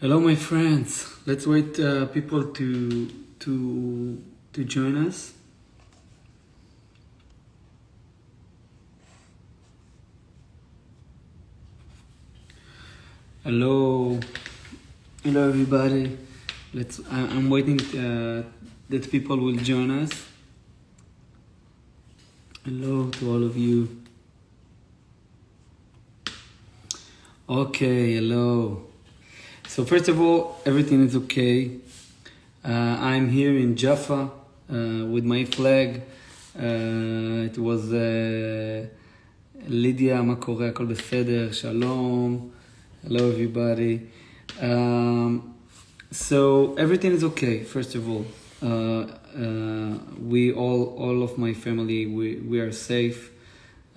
Hello, my friends. Let's wait people to join us. Hello, everybody. I'm waiting that people will join us. Hello to all of you. Okay, hello. So first of all, everything is okay. I'm here in Jaffa with my flag. It was לידיה, מה קורה? הכל בסדר? שלום. Hello everybody. So everything is okay. First of all, we all of my family, we are safe.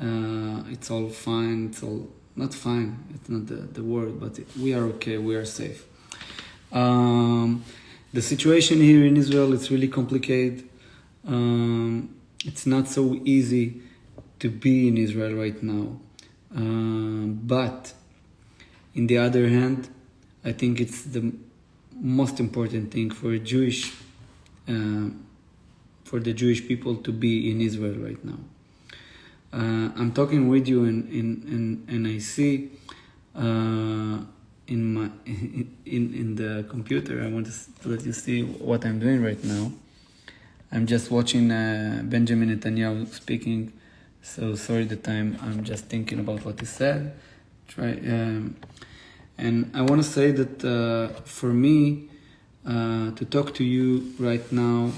It's all fine. It's all not fine. It's not the word, but we are okay. We are safe. The situation here in Israel is really complicated. It's not so easy to be in Israel right now. But in the other hand, I think it's the most important thing for the Jewish people to be in Israel right now. I'm talking with you and I see in the computer. I want to let you see what I'm doing right now. I'm just watching Benjamin Netanyahu speaking. So sorry that I'm just thinking about what he said. And I want to say that for me to talk to you right now,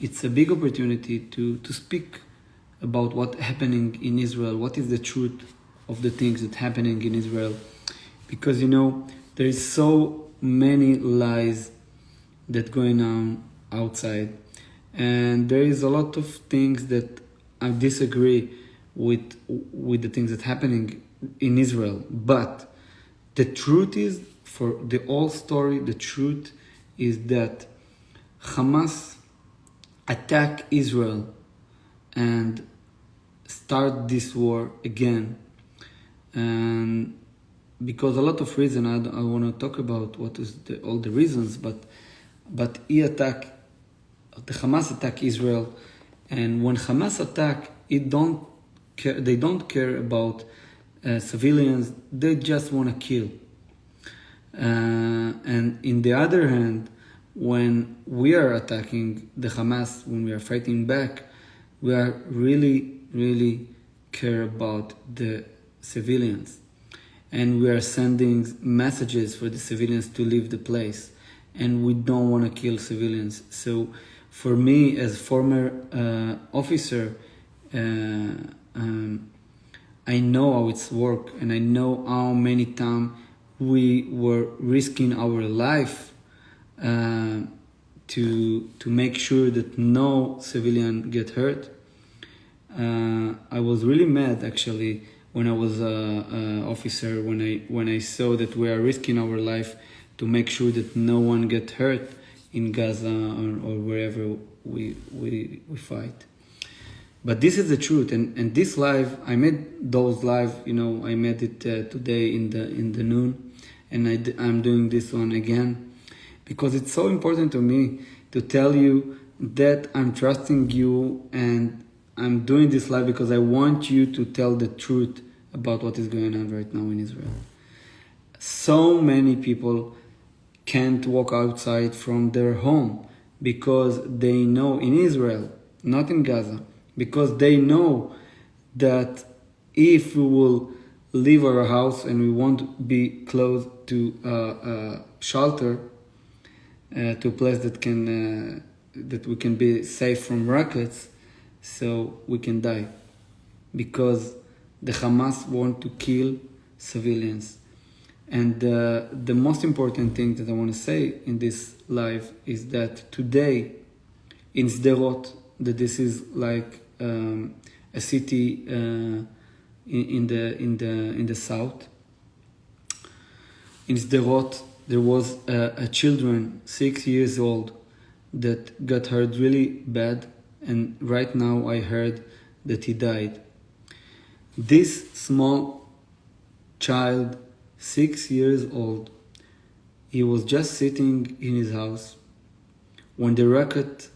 it's a big opportunity to speak about what's happening in Israel. What is the truth of the things that happening in Israel? Because there is so many lies that going on outside, and there is a lot of things that I disagree with the things that happening in Israel. But the truth is, for the whole story, the truth is that Hamas attack Israel and start this war again. And because a lot of reasons, I want to talk about what is all the reasons, but the Hamas attack Israel, and when Hamas attack, they don't care about civilians. They just want to kill. And in the other hand, when we are attacking the Hamas, when we are fighting back, we are really care about the civilians. And we are sending messages for the civilians to leave the place. And we don't want to kill civilians. So for me, as former officer, I know how it's work, and I know how many times we were risking our life to make sure that no civilian get hurt. I was really mad actually when I was an officer, when I saw that we are risking our life to make sure that no one get hurt in Gaza or wherever we fight. But this is the truth, and this live, I made those live, I made it today in the noon, and I'm doing this one again, because it's so important to me to tell you that I'm trusting you, and I'm doing this live because I want you to tell the truth about what is going on right now in Israel. So many people can't walk outside from their home because they know in Israel, not in Gaza, because they know that if we will leave our house and we won't be close to a shelter, to a place that we can be safe from rockets, so we can die, because the Hamas want to kill civilians. And the most important thing that I want to say in this live is that today in Sderot, that this is like a city in the south. In Sderot, there was a children 6 years old that got hurt really bad, and right now I heard that he died. This small child, 6 years old, He was just sitting in his house when the rocket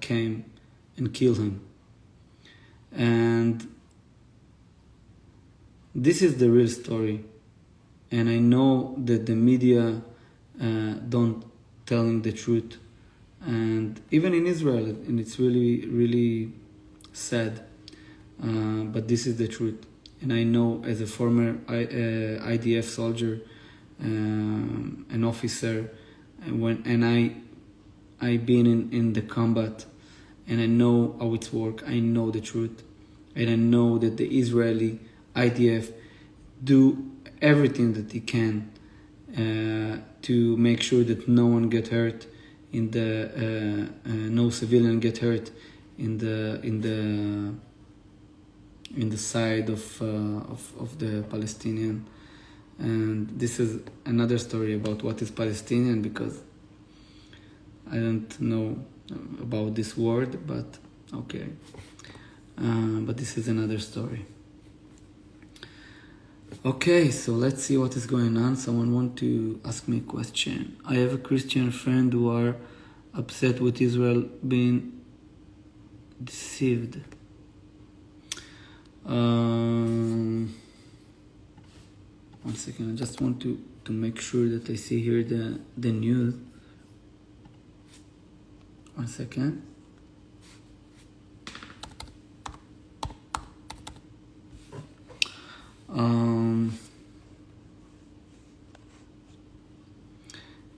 came and killed him. And this is the real story. And I know that the media don't telling the truth. And even in Israel, and it's really, really sad. But this is the truth. And I know as a former IDF soldier, an officer, and I been in the combat, and I know how it's work. I know the truth, and I know that the Israeli IDF do everything that they can to make sure that no one get hurt in the no civilian get hurt in the side of the Palestinian. And this is another story about what is Palestinian, because I don't know about this word, but okay. But this is another story. Okay, so let's see what is going on. Someone want to ask me a question. I have a Christian friend who are upset with Israel being deceived. One second, I just want to make sure that I see here the news. One second.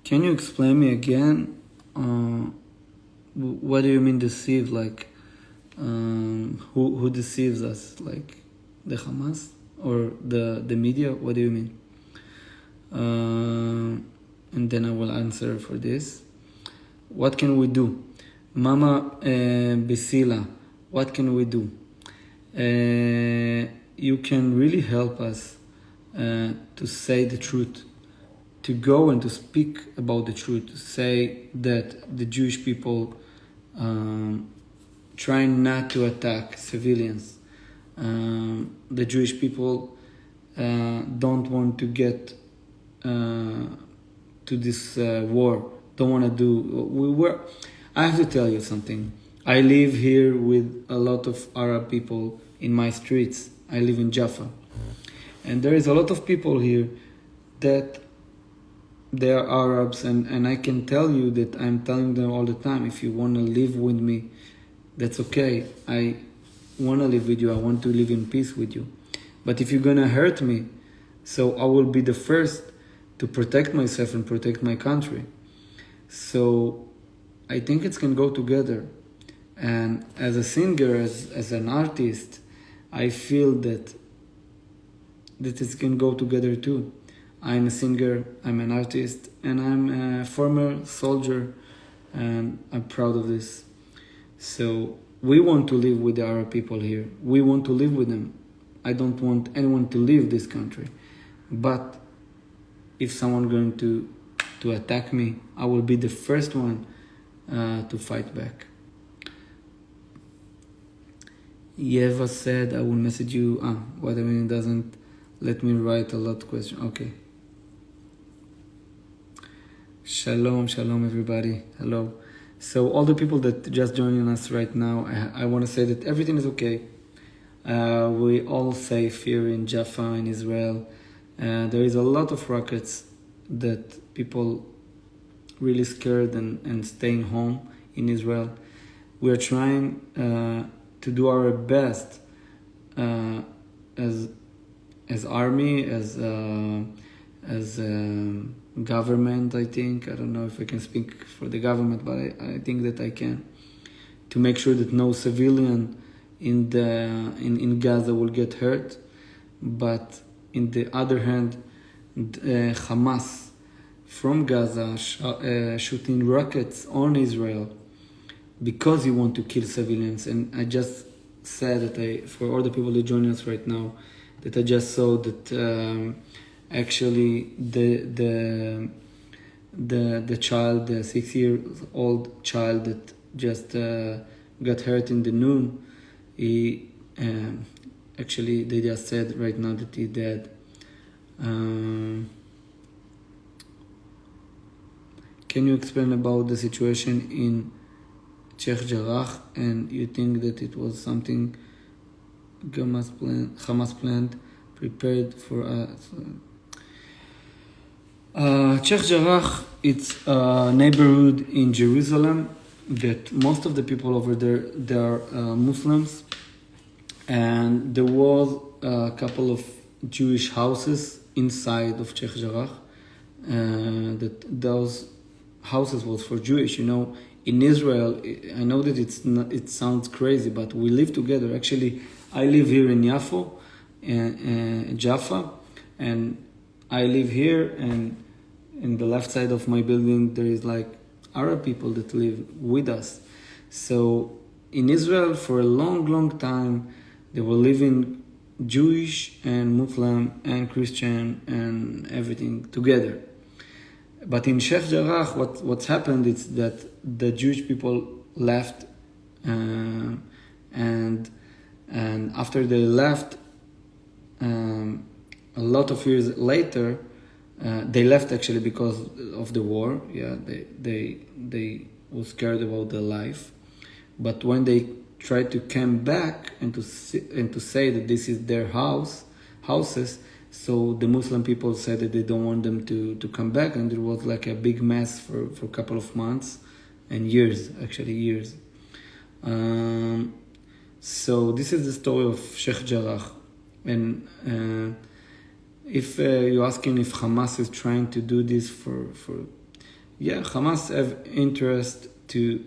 Can you explain me again? What do you mean deceive? Like, who deceives us? Like the Hamas or the media? What do you mean? And then I will answer for this. What can we do? Mama Basila, what can we do? You can really help us to say the truth, to go and to speak about the truth, to say that the Jewish people trying not to attack civilians. The Jewish people don't want to get to this war. Don't want to do. I have to tell you something. I live here with a lot of Arab people in my streets. I live in Jaffa, and there is a lot of people here that they are Arabs, and I can tell you that I'm telling them all the time, if you want to live with me, that's okay. I want to live with you. I want to live in peace with you. But if you're going to hurt me, so I will be the first to protect myself and protect my country. So I think it can go together. And as a singer, as an artist, I feel that it can go together too. I'm a singer, I'm an artist, and I'm a former soldier, and I'm proud of this. So we want to live with the Arab people here. We want to live with them. I don't want anyone to leave this country. But if someone going to attack me, I will be the first one to fight back. Yeva said, I will message you. What I mean, doesn't let me write a lot of questions. Okay. Shalom, shalom everybody. Hello. So all the people that just joining us right now, I want to say that everything is okay. We all safe here in Jaffa in Israel. There is a lot of rockets that people really scared and staying home in Israel. We are trying to do our best as army, as government. I think, I don't know if I can speak for the government, but I think that I can, to make sure that no civilian in Gaza will get hurt. But in the other hand, Hamas from Gaza shooting rockets on Israel because he want to kill civilians. And I just said that for all the people that join us right now, that I just saw that actually the child, the 6-year-old child that just got hurt in the noon, he actually they just said right now that he's dead. can you explain about the situation in Czech Jarrah, and you think that it was something Hamas planned, prepared for us? Czech Jarrah, it's a neighborhood in Jerusalem that most of the people over there, they are Muslims, and there was a couple of Jewish houses inside of Czech Jarrah. That those houses was for Jewish. In Israel, I know that it sounds crazy, but we live together. Actually, I live here in Yafo, Jaffa, and I live here, and in the left side of my building there is like Arab people that live with us. So in Israel, for a long time, they were living Jewish and Muslim and Christian and everything together. But in Sheikh Jarrah, what's happened is that the Jewish people left, and after they left, a lot of years later, they left actually because of the war. Yeah, they were scared about their life. But when they tried to come back and to say that this is their houses. So the Muslim people said that they don't want them to come back, and there was like a big mess for a couple of months and years. So this is the story of Sheikh Jarrah. And if you're asking if Hamas is trying to do this for Hamas have interest to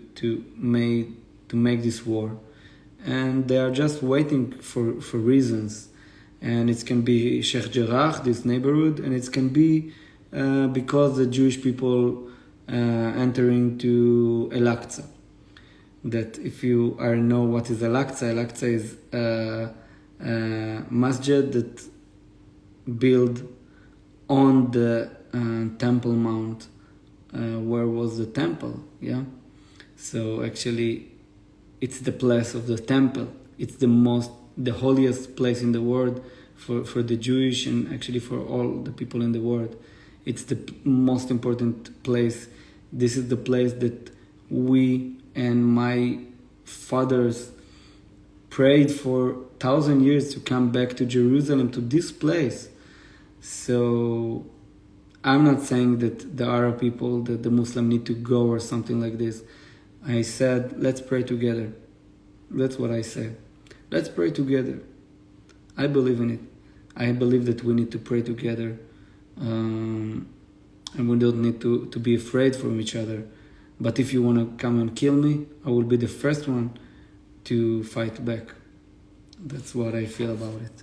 make this war, and they are just waiting for reasons. And it can be Sheikh Jarrah, this neighborhood, and it can be because the Jewish people entering to Al-Aqsa. That if you know what is Al-Aqsa, Al-Aqsa is a masjid that built on the Temple Mount, where was the temple, yeah? So actually, it's the place of the temple. It's the holiest place in the world for the Jewish and actually for all the people in the world. It's the most important place. This is the place that we and my fathers prayed for 1,000 years to come back to Jerusalem, to this place. So I'm not saying that the Arab people, that the Muslim need to go or something like this. I said, let's pray together. That's what I said. Let's pray together. I believe in it. I believe that we need to pray together. And we don't need to be afraid from each other. But if you want to come and kill me, I will be the first one to fight back. That's what I feel about it.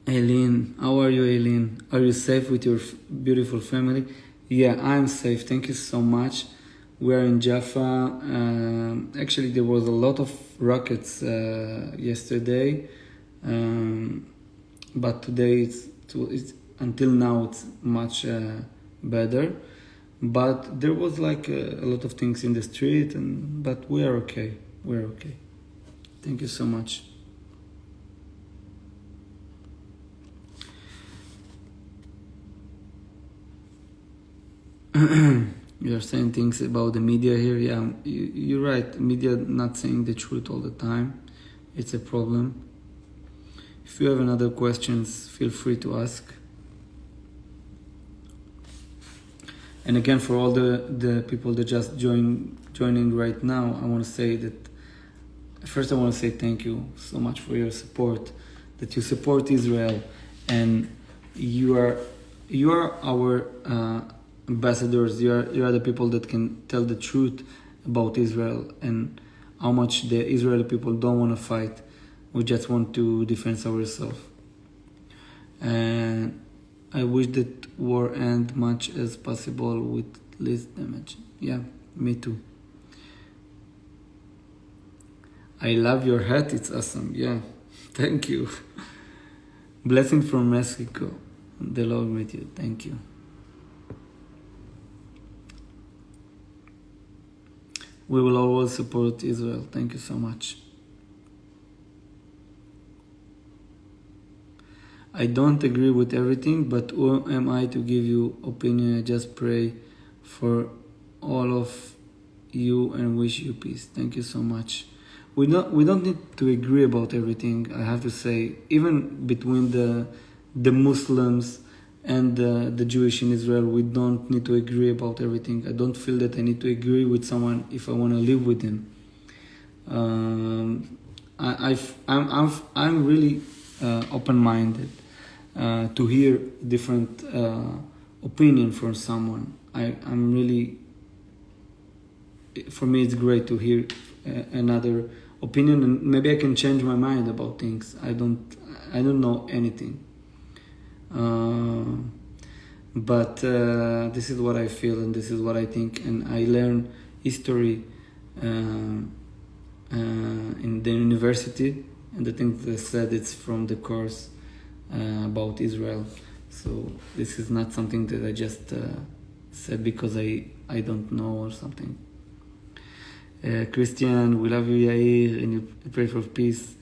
Eileen, how are you, Eileen? Are you safe with your beautiful family? Yeah, I'm safe. Thank you so much. We're in Jaffa. Actually, there was a lot of rockets yesterday, but today it's until now it's much better. But there was like a lot of things in the street, but we are okay. We're okay. Thank you so much. You are saying things about the media here. Yeah, you're right. Media not saying the truth all the time. It's a problem. If you have another questions, feel free to ask. And again, for all the people that just joining right now, I want to say that first I want to say thank you so much for your support, that you support Israel, and you are our ambassadors. You are the people that can tell the truth about Israel and how much the Israeli people don't want to fight. We just want to defend ourselves. And I wish that war end much as possible with least damage. Yeah, me too. I love your hat. It's awesome. Yeah, thank you. Blessing from Mexico. The Lord with you. Thank you. We will always support Israel. Thank you so much. I don't agree with everything, but who am I to give you opinion? I just pray for all of you and wish you peace. Thank you so much. We don't need to agree about everything. I have to say, even between the Muslims and the Jewish in Israel, we don't need to agree about everything. I don't feel that I need to agree with someone if I want to live with him. I'm really open-minded to hear different opinion from someone. I'm really, for me, it's great to hear another opinion, and maybe I can change my mind about things. I don't know anything, but this is what I feel and this is what I think, and I learn history in the university, and the things they said, it's from the course about Israel. So this is not something that I just said because I don't know or something. Christian, we love you, Yair, and you pray for peace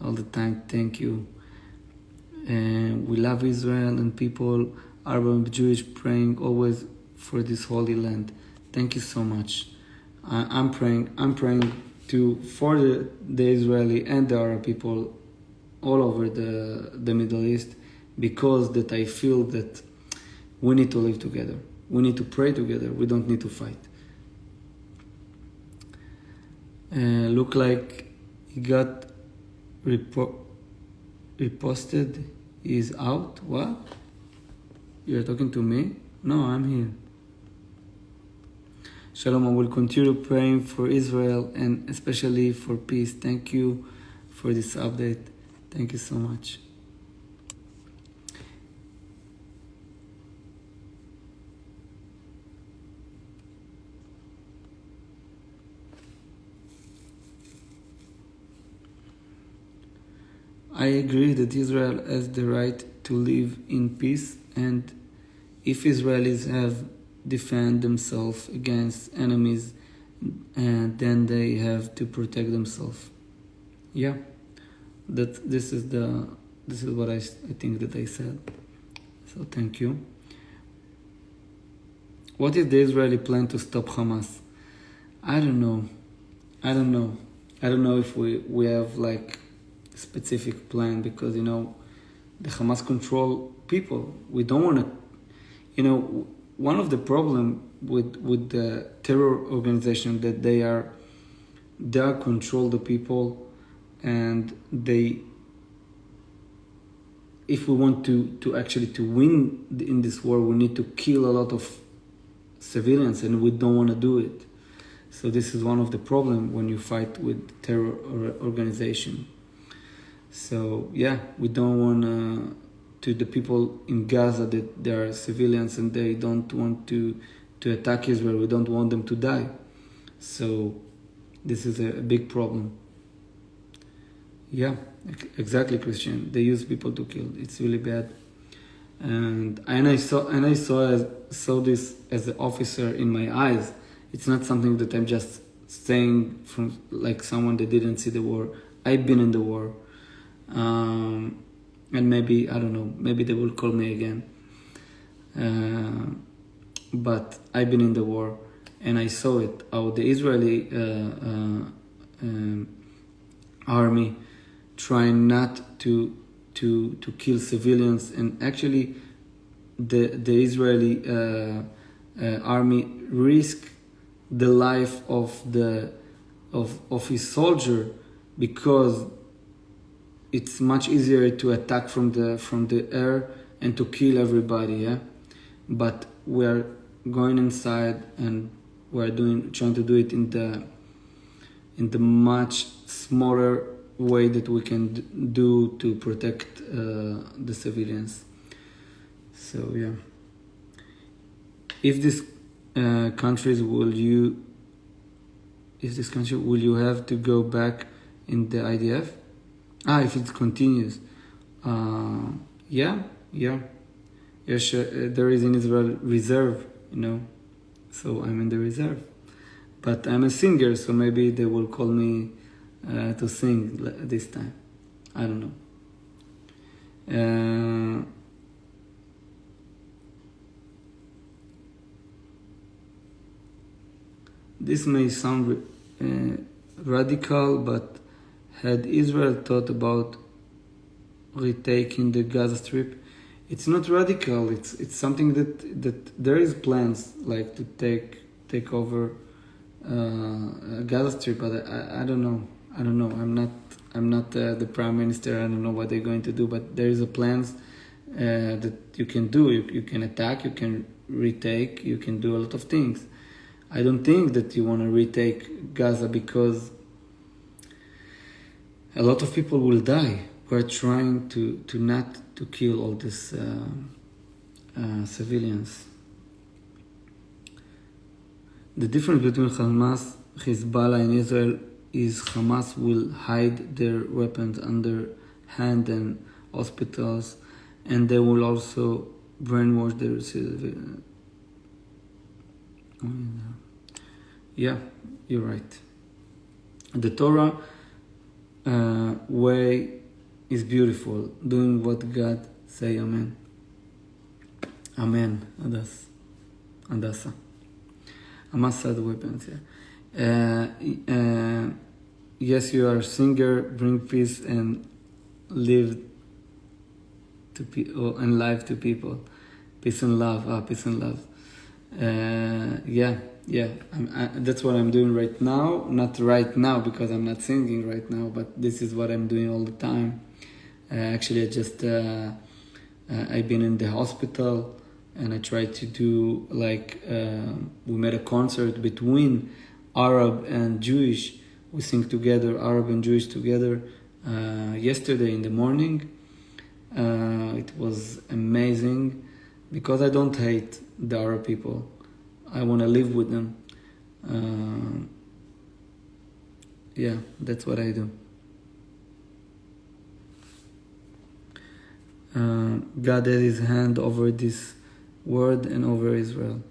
all the time. Thank you. We love Israel and people, Arab and Jewish, praying always for this holy land. Thank you so much. I'm praying for the Israeli and the Arab people all over the Middle East, because that I feel that we need to live together. We need to pray together. We don't need to fight. Look like he got reposted. He's out. What? You're talking to me? No, I'm here. Shalom. I will continue praying for Israel and especially for peace. Thank you for this update. Thank you so much. I agree that Israel has the right to live in peace, and if Israelis have defend themselves against enemies, and then they have to protect themselves. Yeah, this is what I think that I said. So thank you. What is the Israeli plan to stop Hamas? I don't know if we have like specific plan, because the Hamas control people. We don't want to, one of the problem with the terror organization that they control the people, and if we want to actually to win in this war, we need to kill a lot of civilians, and we don't want to do it. So this is one of the problem when you fight with terror organization. So yeah, we don't want to the people in Gaza that they are civilians and they don't want to attack Israel. We don't want them to die. So this is a big problem. Yeah, exactly, Christian. They use people to kill. It's really bad. And I saw this as an officer in my eyes. It's not something that I'm just saying from like someone that didn't see the war. I've been in the war. And maybe, I don't know, maybe they will call me again. But I've been in the war and I saw it, how the Israeli army trying not to kill civilians, and actually the Israeli army risked the life of his soldier, because it's much easier to attack from the air and to kill everybody, yeah. But we are going inside and we're trying to do it in the much smaller way that we can do to protect the civilians. So yeah, if this country will you have to go back in the IDF? If it continues, yeah, sure. There is in Israel reserve, so I'm in the reserve. But I'm a singer, so maybe they will call me to sing this time. I don't know. Uh, this may sound radical, but had Israel thought about retaking the Gaza Strip? It's not radical. It's something that there is plans like to take over Gaza Strip, but I don't know. I don't know. I'm not the prime minister. I don't know what they're going to do, but there is a plans that you can do. You can attack. You can retake. You can do a lot of things. I don't think that you want to retake Gaza because a lot of people will die. We're trying to not to kill all these civilians. The difference between Hamas, Hezbollah, and Israel is Hamas will hide their weapons under hand and hospitals, and they will also brainwash their civilians. Yeah, you're right. The Torah way is beautiful, doing what God say. Amen. Amen. Adasa. Hamas said weapons. Yeah. Yes, you are a singer. Bring peace and live to and life to people. Peace and love. Peace and love. Yeah. That's what I'm doing right now. Not right now because I'm not singing right now, but this is what I'm doing all the time. Actually, I've been in the hospital and I tried to do we made a concert between Arab and Jewish. We sing together, Arab and Jewish together, yesterday in the morning. It was amazing because I don't hate the Arab people. I want to live with them. Yeah, that's what I do. God had his hand over this world and over Israel.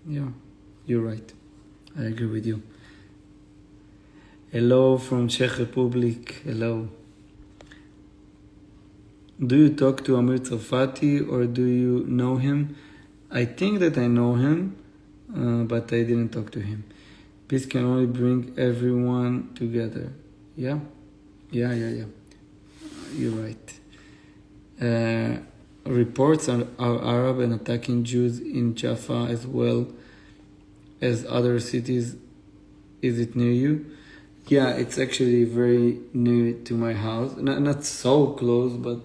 Yeah, you're right. I agree with you. Hello from Czech Republic. Hello. Do you talk to Amir Tsarfati or do you know him? I think that I know him, but I didn't talk to him. Peace can only bring everyone together. Yeah. You're right. Reports are Arab and attacking Jews in Jaffa as well as other cities. Is it near you? Yeah, it's actually very near to my house. Not so close, but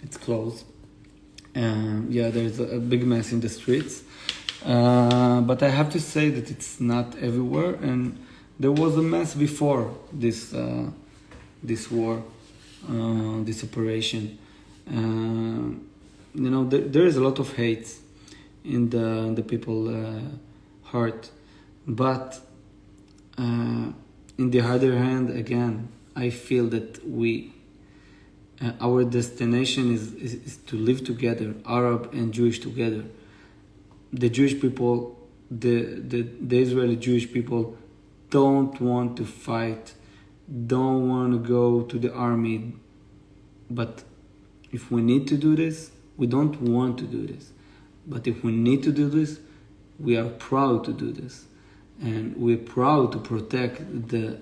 it's close. Yeah, there's a big mess in the streets. But I have to say that it's not everywhere, and there was a mess before this war, this operation. There is a lot of hate in the people heart, but in the other hand, again, I feel that our destination is to live together, Arab and Jewish together. The Jewish people, the Israeli Jewish people don't want to fight, don't want to go to the army. But if we need to do this, we don't want to do this. But if we need to do this, we are proud to do this. And we're proud to protect the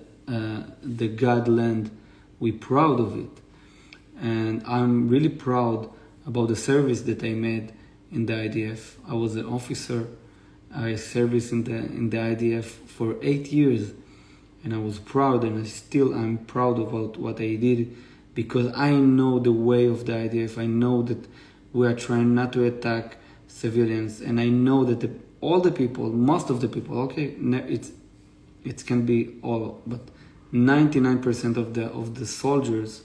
God land. We're proud of it. And I'm really proud about the service that I made in the IDF. I was an officer. I served in the IDF for 8 years, and I was proud, and I'm proud about what I did, because I know the way of the IDF. I know that we are trying not to attack civilians, and I know that all the people, most of the people, okay, it can be all, but 99% of the soldiers,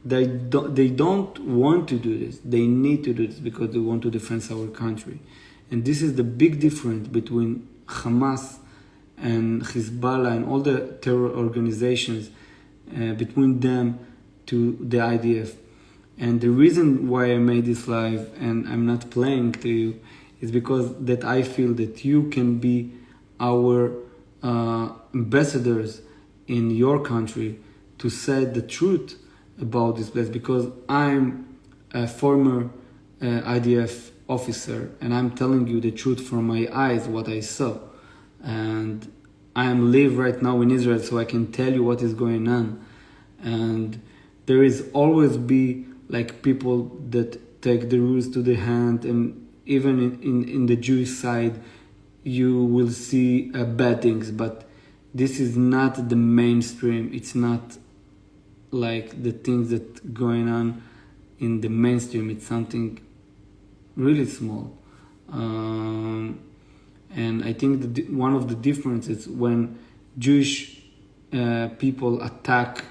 they don't want to do this. They need to do this because they want to defend our country. And this is the big difference between Hamas and Hezbollah and all the terror organizations, between them to the IDF. And the reason why I made this live and I'm not playing to you is because that I feel that you can be our ambassadors in your country to say the truth about this place, because I'm a former IDF officer, and I'm telling you the truth from my eyes, what I saw. And I am live right now in Israel, so I can tell you what is going on. And there is always be like people that take the rules to the hand, and even in the Jewish side, you will see bad things, but this is not the mainstream. It's not like the things that going on in the mainstream. It's something really small. And I think that one of the differences when Jewish people attack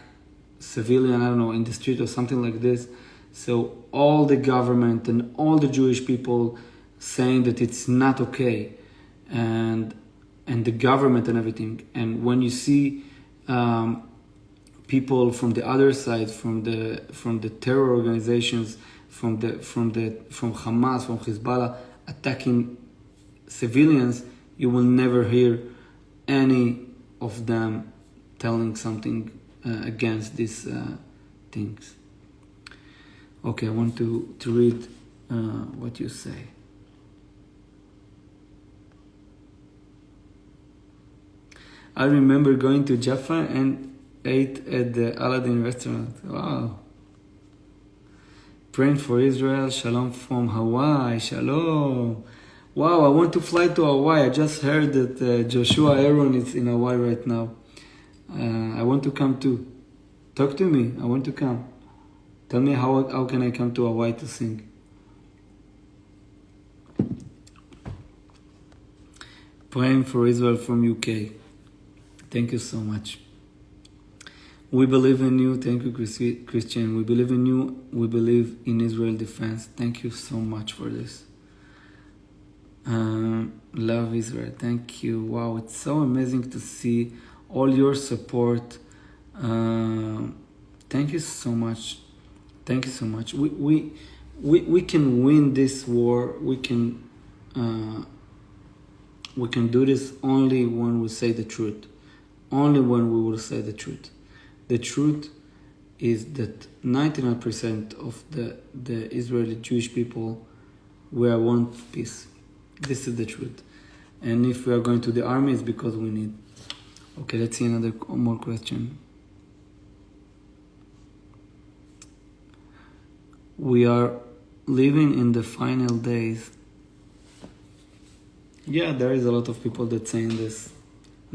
civilian, I don't know, in the street or something like this, so all the government and all the Jewish people saying that it's not okay, and the government and everything. And when you see people from the other side, from the terror organizations, from Hamas, from Hezbollah attacking civilians, you will never hear any of them telling something against these things. Okay, I want to read what you say. I remember going to Jaffa and ate at the Aladdin restaurant. Wow. Praying for Israel. Shalom from Hawaii. Shalom. Wow, I want to fly to Hawaii. I just heard that Joshua Aaron is in Hawaii right now. I want to come too. Talk to me. I want to come. Tell me how can I come to Hawaii to sing. Praying for Israel from UK. Thank you so much. We believe in you. Thank you, Christian. We believe in you. We believe in Israel defense. Thank you so much for this. Love Israel. Thank you. Wow, it's so amazing to see all your support. Thank you so much. Thank you so much. We can win this war. We can do this only when we say the truth. Only when we will say the truth. The truth is that 99% of the Israeli Jewish people, we want peace. This is the truth. And if we are going to the army, it's because we need. Okay, let's see another more question. We are living in the final days. Yeah, there is a lot of people that saying this.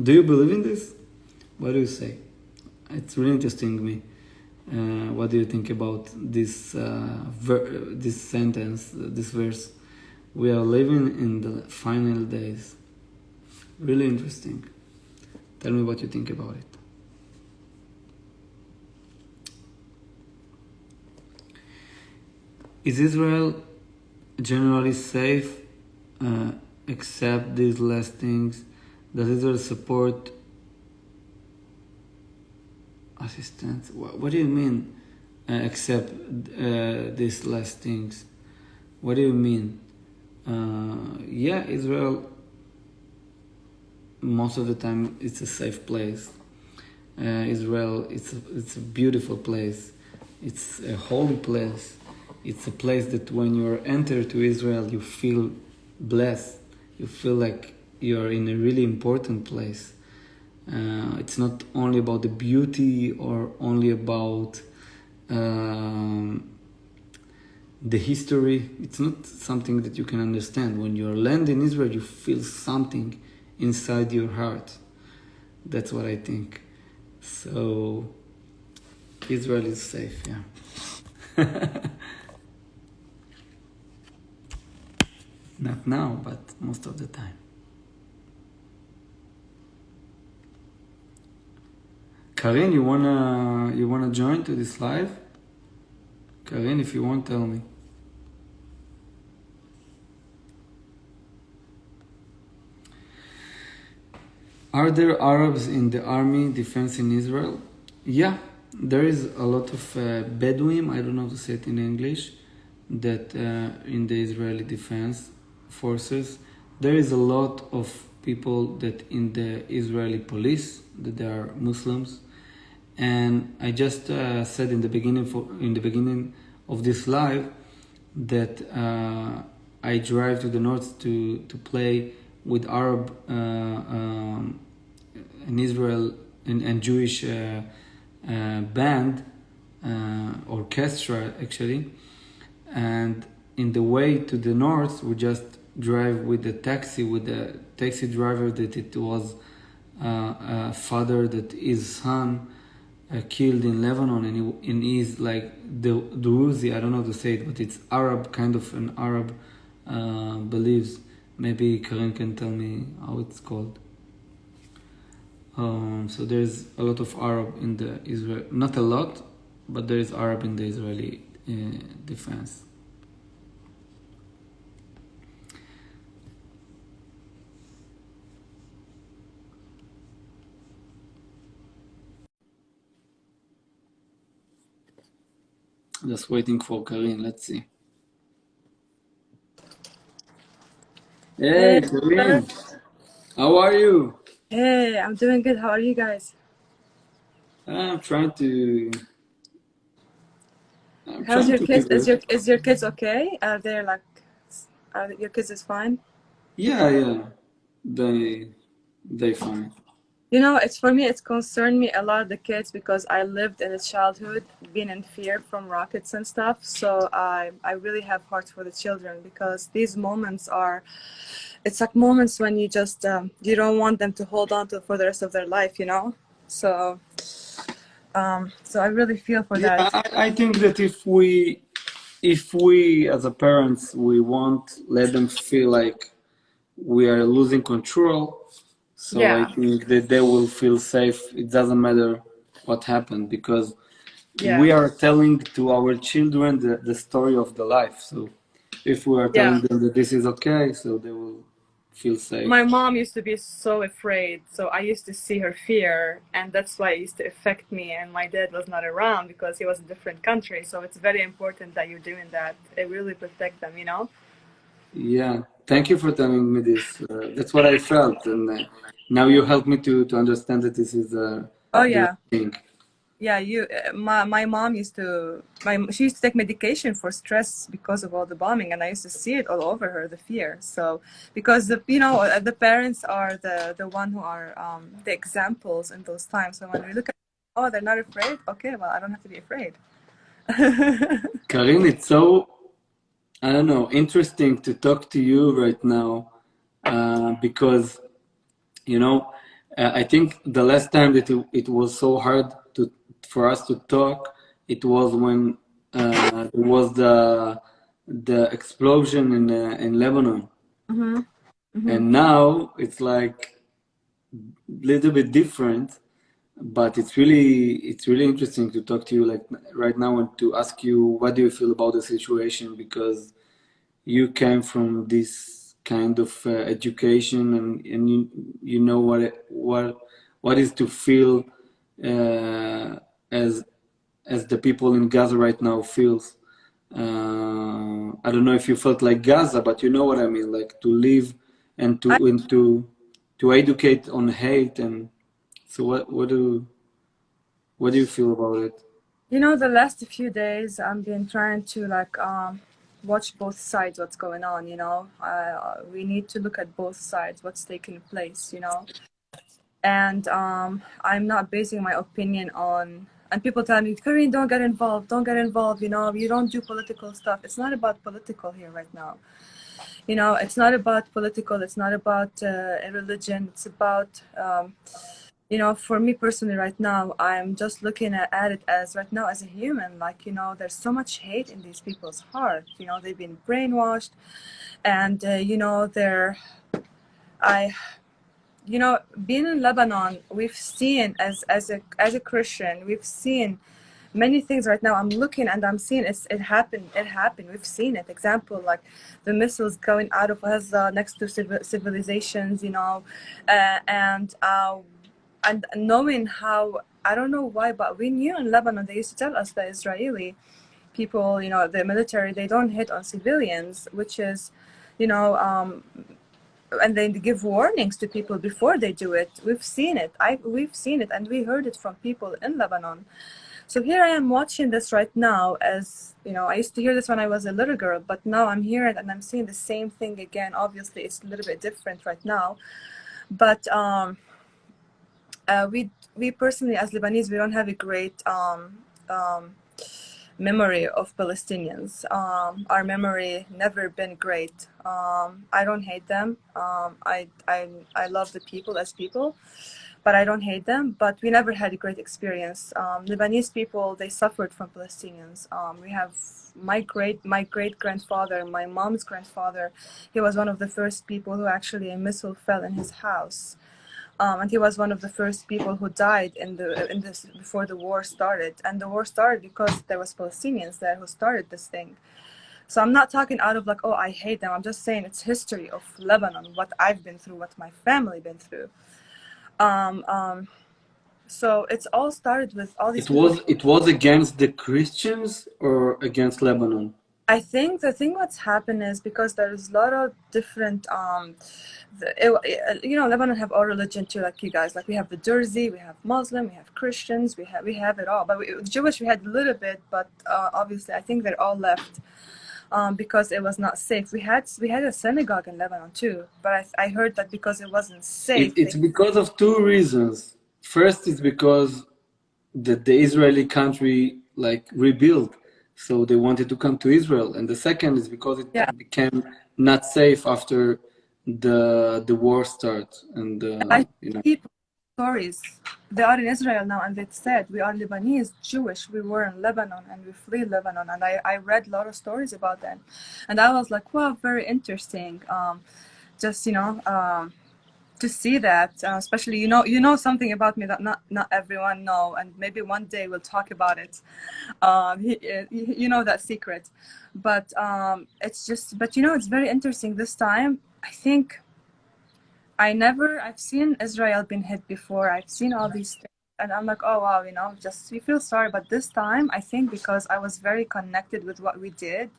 Do you believe in this? What do you say? It's really interesting to me. What do you think about this this sentence, this verse? We are living in the final days. Really interesting. Tell me what you think about it. Is Israel generally safe except these last things? Does Israel support assistance? What do you mean except these last things? What do you mean? Yeah, Israel, most of the time, it's a safe place. Israel, it's a beautiful place. It's a holy place. It's a place that when you enter to Israel, you feel blessed. You feel like you're in a really important place. It's not only about the beauty or only about the history. It's not something that you can understand. When you land in Israel, you feel something inside your heart. That's what I think. So, Israel is safe, yeah. Not now, but most of the time. Karin, you wanna join to this live? Karin, if you want, tell me. Are there Arabs in the army defense in Israel? Yeah, there is a lot of Bedouin, I don't know how to say it in English, that in the Israeli defense forces. There is a lot of people that in the Israeli police, that they are Muslims, And I just said in the beginning of this live that I drive to the north to play with Arab and Israel and Jewish band, orchestra actually, and in the way to the north we just drive with the taxi driver that it was a father that his son killed in Lebanon, and he's like the Druzi, I don't know how to say it, but it's Arab, kind of an Arab beliefs. Maybe Karen can tell me how it's called. So there's a lot of Arab in the Israel, not a lot, but there is Arab in the Israeli defense. Just waiting for Karin. Let's see. Hey, Hey, Karin, how are you? hey, I'm doing good. How are you guys? I'm trying to. I'm How's trying your to be kids? Is good. your kids okay? Are they like, are your kids is fine? Yeah, yeah. They they fine. You know, it's for me. It's concerned me a lot the kids because I lived in a childhood being in fear from rockets and stuff. So I really have heart for the children because these moments are, it's like moments when you just you don't want them to hold on to for the rest of their life. You know, so so I really feel for Yeah, that. I think that if we as a parents we won't let them feel like we are losing control, so I Yeah, think that they will feel safe. It doesn't matter what happened because yeah, we are telling to our children the story of the life. So if we are telling yeah. them that this is okay, so they will feel safe. My mom used to be so afraid, so I used to see her fear, and that's why it used to affect me. And my dad was not around because he was in a different country, so it's very important that you're doing that. It really protect them, you know? Yeah, thank you for telling me this. That's what I felt, and now you help me to understand that this is Oh the right yeah, thing. yeah. My mom used to she used to take medication for stress because of all the bombing, and I used to see it all over her, the fear. So because the parents are the one who are the examples in those times. So when we look at, oh, they're not afraid. Okay, well, I don't have to be afraid. Karin, it's so, I don't know, interesting to talk to you right now because, you know, I think the last time that it was so hard for us to talk, it was when there was the explosion in Lebanon. Mm-hmm. Mm-hmm. And now it's like a little bit different, but it's really interesting to talk to you like right now and to ask you what do you feel about the situation because you came from this kind of education and you know what is to feel as the people in Gaza right now feels. I don't know if you felt like Gaza, but you know what I mean, like to live and to educate on hate. And so what do you feel about it? You know, the last few days I've been trying to like watch both sides, what's going on. You know, we need to look at both sides, what's taking place. You know, and I'm not basing my opinion on. And people tell me, Kareem, don't get involved, don't get involved. You know, you don't do political stuff. It's not about political here right now. You know, it's not about political. It's not about a religion. It's about you know, for me personally right now, I'm just looking at it as right now as a human. Like, you know, there's so much hate in these people's heart. You know, they've been brainwashed, and you know, I, you know, being in Lebanon, we've seen as a Christian, we've seen many things right now. I'm looking and I'm seeing it happened. We've seen it. Example, like the missiles going out of Gaza next to civilizations, you know, and knowing how, I don't know why, but we knew in Lebanon they used to tell us that Israeli people, you know, the military, they don't hit on civilians, which is, you know, and they give warnings to people before they do it. We've seen it. We've seen it, and we heard it from people in Lebanon. So here I am watching this right now. As you know, I used to hear this when I was a little girl, but now I'm hearing and I'm seeing the same thing again. Obviously, it's a little bit different right now, but we personally, as Lebanese, we don't have a great memory of Palestinians. Our memory never been great. I don't hate them. I love the people as people, but I don't hate them. But we never had a great experience. Lebanese people, they suffered from Palestinians. We have my great grandfather, my mom's grandfather. He was one of the first people who actually a missile fell in his house. And he was one of the first people who died in this before the war started. And the war started because there was Palestinians there who started this thing. So I'm not talking out of like, oh, I hate them. I'm just saying it's history of Lebanon, what I've been through, what my family been through. So it's all started with all these. It was against the Christians or against Lebanon? I think the thing what's happened is because there's a lot of different, Lebanon have all religion too, like you guys. Like we have the Durzi, we have Muslim, we have Christians, we have it all. But Jewish, we had a little bit, but obviously I think they're all left because it was not safe. We had a synagogue in Lebanon too, but I heard that because it wasn't safe. It's because of two reasons. First is because the Israeli country like rebuilt. So they wanted to come to Israel, and the second is because it became not safe after the war starts. And People stories. They are in Israel now, and they said we are Lebanese, Jewish. We were in Lebanon, and we flee Lebanon. And I read a lot of stories about them, and I was like, wow, very interesting. Just to see that, especially you know something about me that not everyone know, and maybe one day we'll talk about it. You know that secret, but it's very interesting this time. I think I've seen Israel been hit before. I've seen all these things, and I'm like, oh wow, just we feel sorry. But this time, I think because I was very connected with what we did.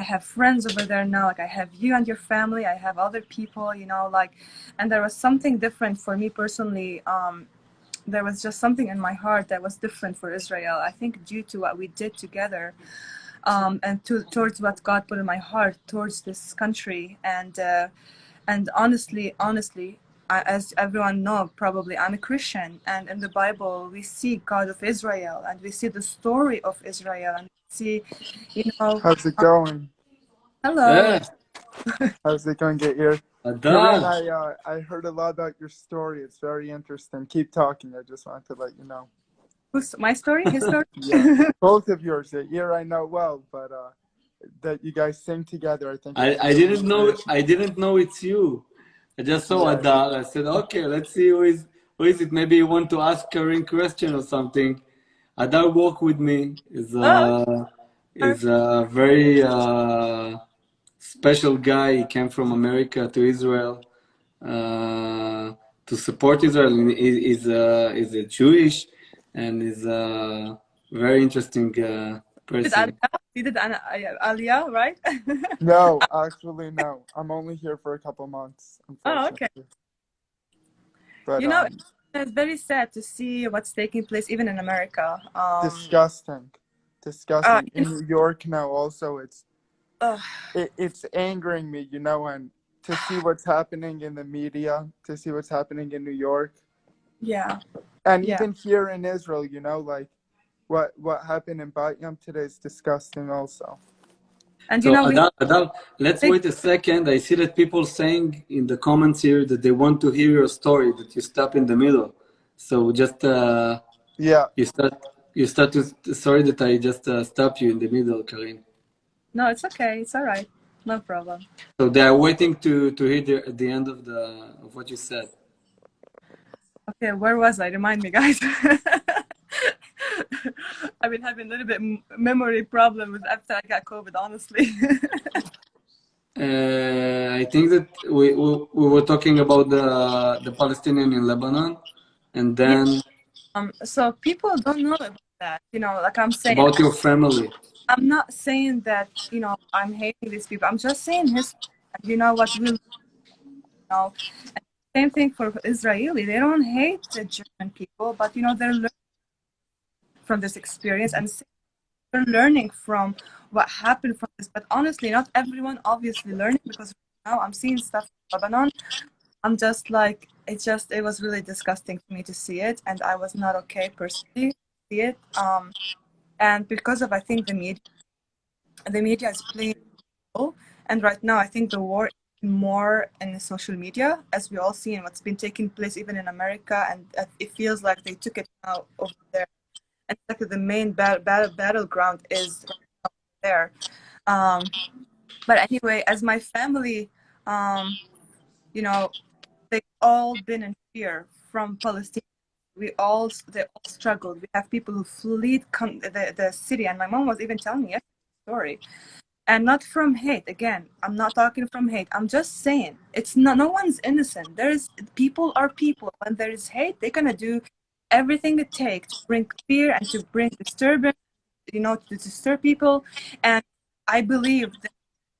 I have friends over there now, like I have you and your family, I have other people, and there was something different for me personally. There was just something in my heart that was different for Israel, I think due to what we did together, and towards what God put in my heart towards this country. And honestly, as everyone know, probably I'm a Christian, and in the Bible we see God of Israel, and we see the story of Israel, and see, How's it going? Hello. yeah. How's it going, Geir? Adar. Kiran, I heard a lot about your story. It's very interesting. Keep talking. I just wanted to let you know. Who's my story? His story? Yeah, both of yours. Geir, I know well, but that you guys sing together, I think. I didn't know it's you. I just saw Adar. I said, okay, let's see who is it. Maybe you want to ask Karin question or something. Adar work with me. Is a very special guy. He came from America to Israel to support Israel. He's a Jewish and is a very interesting person. You did Aliyah, right? No, actually, no. I'm only here for a couple months. Oh, okay. But, it's very sad to see what's taking place even in America. Disgusting. In New York now also, it's angering me, and to see what's happening in the media, to see what's happening in New York. Yeah. And even here in Israel, like what happened in Bat Yam today is disgusting also. And so Adar, let's wait a second. I see that people saying in the comments here that they want to hear your story, that you stop in the middle. So just you start to sorry that I just stopped you in the middle, Karin. No, it's okay. It's all right. No problem. So they are waiting to hear the end of what you said. Okay, where was I? Remind me, guys. I've been having a little bit memory problem after I got COVID, honestly. I think that we were talking about the Palestinian in Lebanon, and then so people don't know about that, like I'm saying about your family. I'm not saying that I'm hating these people. I'm just saying history. What know. And same thing for Israeli. They don't hate the German people, but you know, they're learning from this experience, and they're learning from what happened from this. But honestly, not everyone obviously learning, because now I'm seeing stuff in Lebanon. I'm just like, it was really disgusting for me to see it, and I was not okay personally to see it. And because of, I think, the media is playing a role, and right now I think the war is more in the social media, as we all see, and what's been taking place even in America, and it feels like they took it now over there, and like the main battleground is there. But anyway, as my family, you know, they've all been in fear from Palestine. They all struggled. We have people who fled the city, and my mom was even telling me yesterday the story. And not from hate. Again, I'm not talking from hate. I'm just saying it's no one's innocent. People are people. When there is hate, they're gonna do everything it takes to bring fear and to bring disturbance, you know, to disturb people. And I believe that,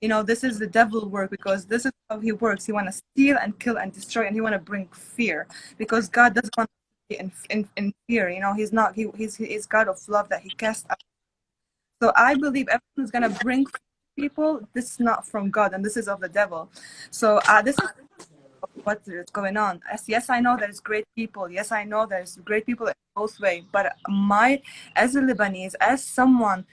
you know, this is the devil work, because this is how he works. He want to steal and kill and destroy, and he want to bring fear, because God doesn't want to be in fear. You know, he's not. He's God of love that he casts out. So I believe everyone's gonna bring people. This is not from God, and this is of the devil. So this is what is going on. Yes, I know there's great people. Yes, I know there's great people in both ways. But as a Lebanese, as someone,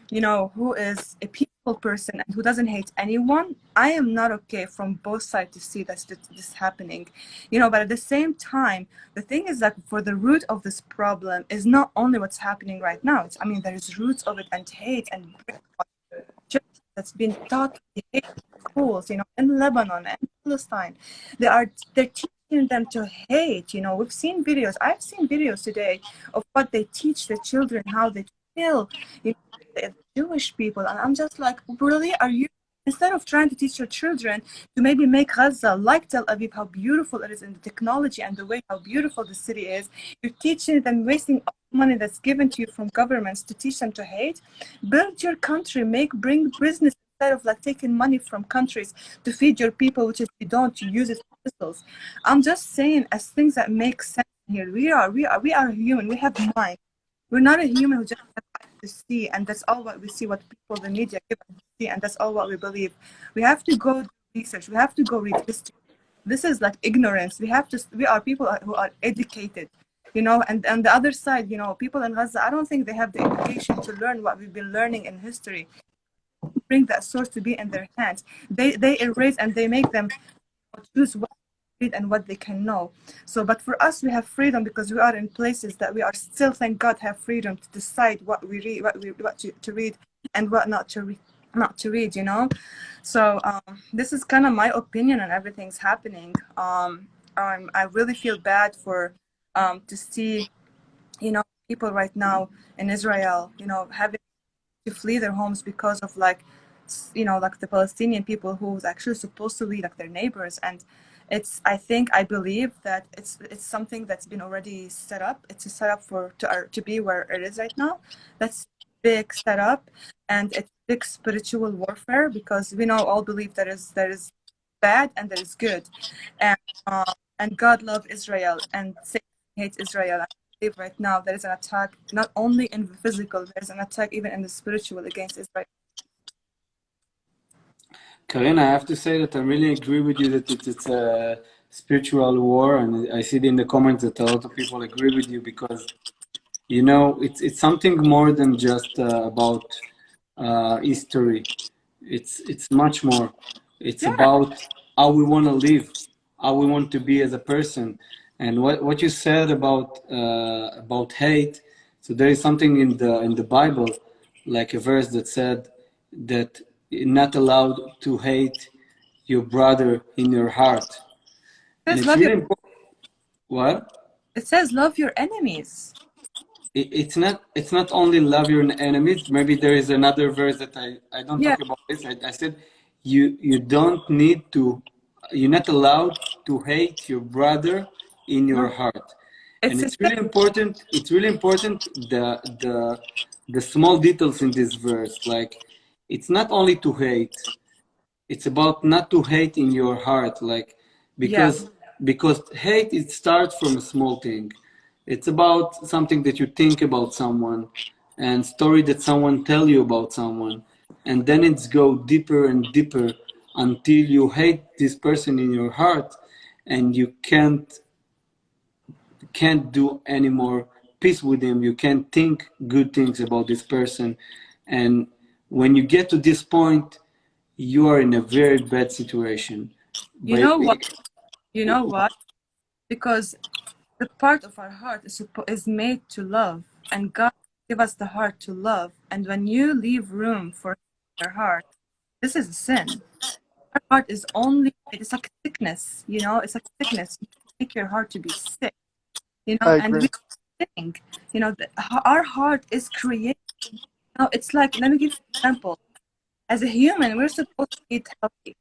you know, who is a peaceful person and who doesn't hate anyone, I am not okay from both sides to see this happening, you know. But at the same time, the thing is that for the root of this problem is not only what's happening right now. I mean, there's roots of it, and hate and that's been taught in schools, you know, in Lebanon and Palestine. They're teaching them to hate. You know, we've seen videos. I've seen videos today of what they teach the children, how they kill, you know, the Jewish people, and I'm just like, really? Are you? Instead of trying to teach your children to maybe make Gaza like Tel Aviv, how beautiful it is in the technology and the way how beautiful the city is, you're teaching them, wasting all the money that's given to you from governments to teach them to hate. Build your country, bring business, instead of like taking money from countries to feed your people, which is you don't, you use it for missiles. I'm just saying, as things that make sense here. We are human. We have mind. We're not a human who just has to see, and that's all what we see, what people, the media give us to see, and that's all what we believe. We have to go do research. We have to go read history. This is like ignorance. We are people who are educated, you know, and on the other side, you know, people in Gaza, I don't think they have the education to learn what we've been learning in history. Bring that source to be in their hands. They erase and they make them choose what and what they can know. So, but for us, we have freedom because we are in places that we are still, thank God, have freedom to decide what we read, what to read, and what not to read. You know. So this is kind of my opinion on everything's happening. I really feel bad for to see, you know, people right now in Israel, you know, having to flee their homes because of like, you know, like the Palestinian people who's actually supposed to be like their neighbors. And I believe that it's something that's been already set up. It's a setup to be where it is right now. That's big setup, and it's big spiritual warfare, because we know all believe there is bad and there is good, and God loves Israel and Satan hates Israel. I believe right now there is an attack not only in the physical, there's an attack even in the spiritual against Israel. Karina, I have to say that I really agree with you that it's a spiritual war, and I see it in the comments that a lot of people agree with you, because, you know, it's something more than just about history. It's much more. It's about how we want to live, how we want to be as a person, and what you said about hate. So there is something in the Bible, like a verse that said that you're not allowed to hate your brother in your heart. And it's really important. What? It says love your enemies. It's not only love your enemies. Maybe there is another verse that I don't talk about this. I said you don't need to, you're not allowed to hate your brother in your heart. And it's really important. It's really important the small details in this verse. Like, it's not only to hate. It's about not to hate in your heart. Like, Yeah. because hate, it starts from a small thing. It's about something that you think about someone, and story that someone tell you about someone, and then it's go deeper and deeper until you hate this person in your heart, and you can't do any more peace with him. You can't think good things about this person, and when you get to this point, you are in a very bad situation. You But know what? You know what? Because the part of our heart is made to love, and God give us the heart to love. And when you leave room for your heart, this is a sin. Our heart is only, it's like sickness, you know, it's like sickness. You make your heart to be sick, you know, I and agree. we think, you know, our heart is created. You know, it's like, let me give you an example. As a human, we're supposed to eat healthy.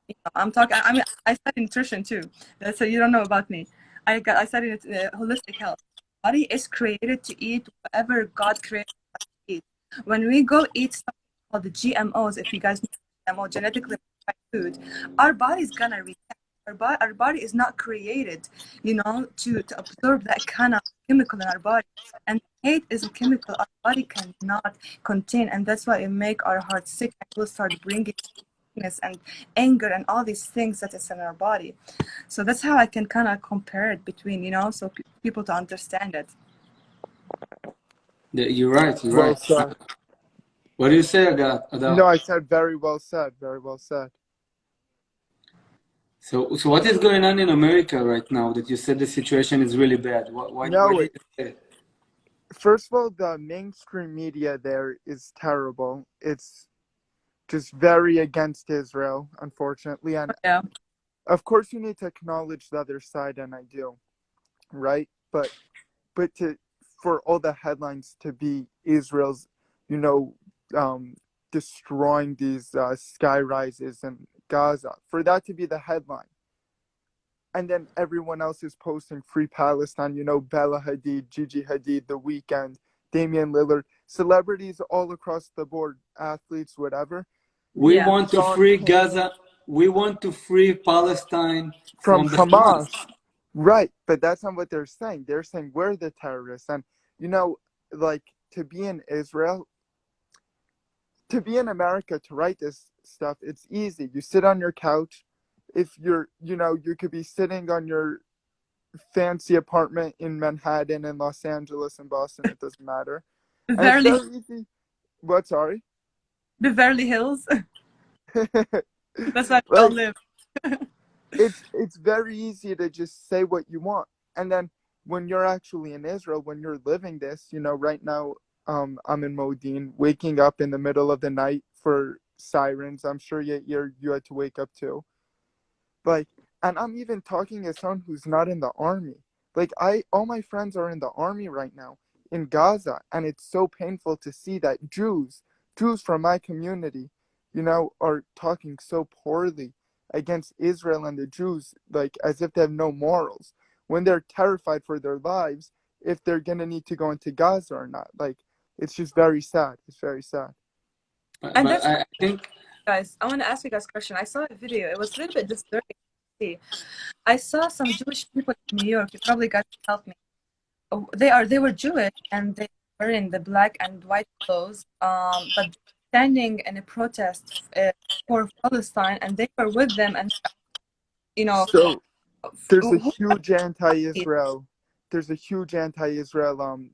You know, I'm talking, I mean, I study nutrition too. So you don't know about me. I studied holistic health. Body is created to eat whatever God created us to eat. When we go eat something called the GMOs, if you guys know GMO, genetically modified food, our body's gonna react. Our body is not created, you know, to absorb that kind of chemical in our body. And hate is a chemical our body cannot contain, and that's why it make our heart sick, and will start bringing sickness and anger and all these things that is in our body. So that's how I can kind of compare it between, you know, so people to understand it. you're right. You're Well right. said. What do you say, No, Adar? I said very well said. Very well said. So what is going on in America right now that you said the situation is really bad? Why No, did you say it? first of all, the mainstream media there is terrible. It's just very against Israel, unfortunately. And Yeah. of course, you need to acknowledge the other side, and I do, right? But to for all the headlines to be Israel's, you know, destroying these sky rises in Gaza, for that to be the headline, and then everyone else is posting free Palestine, you know, Bella Hadid, Gigi Hadid, The Weeknd, Damian Lillard, celebrities all across the board, athletes, whatever. We Yeah. want to Sean free Penn Gaza. We want to free Palestine from from the Hamas. Hamas. Right, but that's not what they're saying. They're saying we're the terrorists. And, you know, like to be in Israel, to be in America, to write this stuff, it's easy. You sit on your couch. If you're, you know, you could be sitting on your fancy apartment in Manhattan, in Los Angeles, in Boston, it doesn't matter. And it's Beverly very easy. What, sorry? Beverly Hills. That's where we all Like, live. it's very easy to just say what you want. And then when you're actually in Israel, when you're living this, you know, right now, I'm in Modin, waking up in the middle of the night for sirens. I'm sure you had to wake up too. Like, and I'm even talking as someone who's not in the army. Like, all my friends are in the army right now in Gaza, and it's so painful to see that Jews from my community, you know, are talking so poorly against Israel and the Jews, like as if they have no morals, when they're terrified for their lives if they're gonna need to go into Gaza or not. Like, it's just very sad. It's very sad. And But that's I think guys, I want to ask you guys a question. I saw a video. It was a little bit disturbing to see. I saw some Jewish people in New York. You probably got to help me. Oh, they were Jewish, and they were in the black and white clothes. But standing in a protest for Palestine, and they were with them, and you know, So there's a who, huge anti-Israel. There's a huge anti-Israel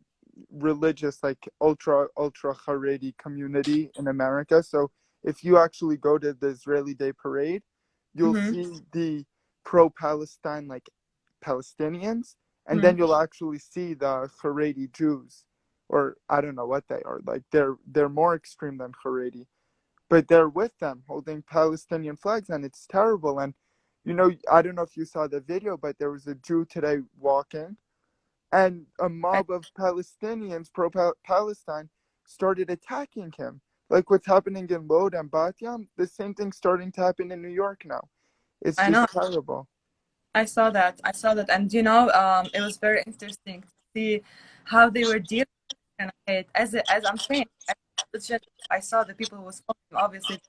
religious, like ultra Haredi community in America. So if you actually go to the Israeli Day parade, you'll mm-hmm, see the pro-Palestine like Palestinians, and mm-hmm. then you'll actually see the Haredi Jews, or I don't know what they are. Like they're more extreme than Haredi, but they're with them holding Palestinian flags, and it's terrible. And you know, I don't know if you saw the video, but there was a Jew today walking, and a mob of Palestinians pro Palestine started attacking him. Like what's happening in Lod and Bat Yam, the same thing's starting to happen in New York now. It's I just know. terrible. I saw that. I saw that, and you know, it was very interesting to see how they were dealing with kind of hate. As I'm saying, it's just I saw the people who was following, obviously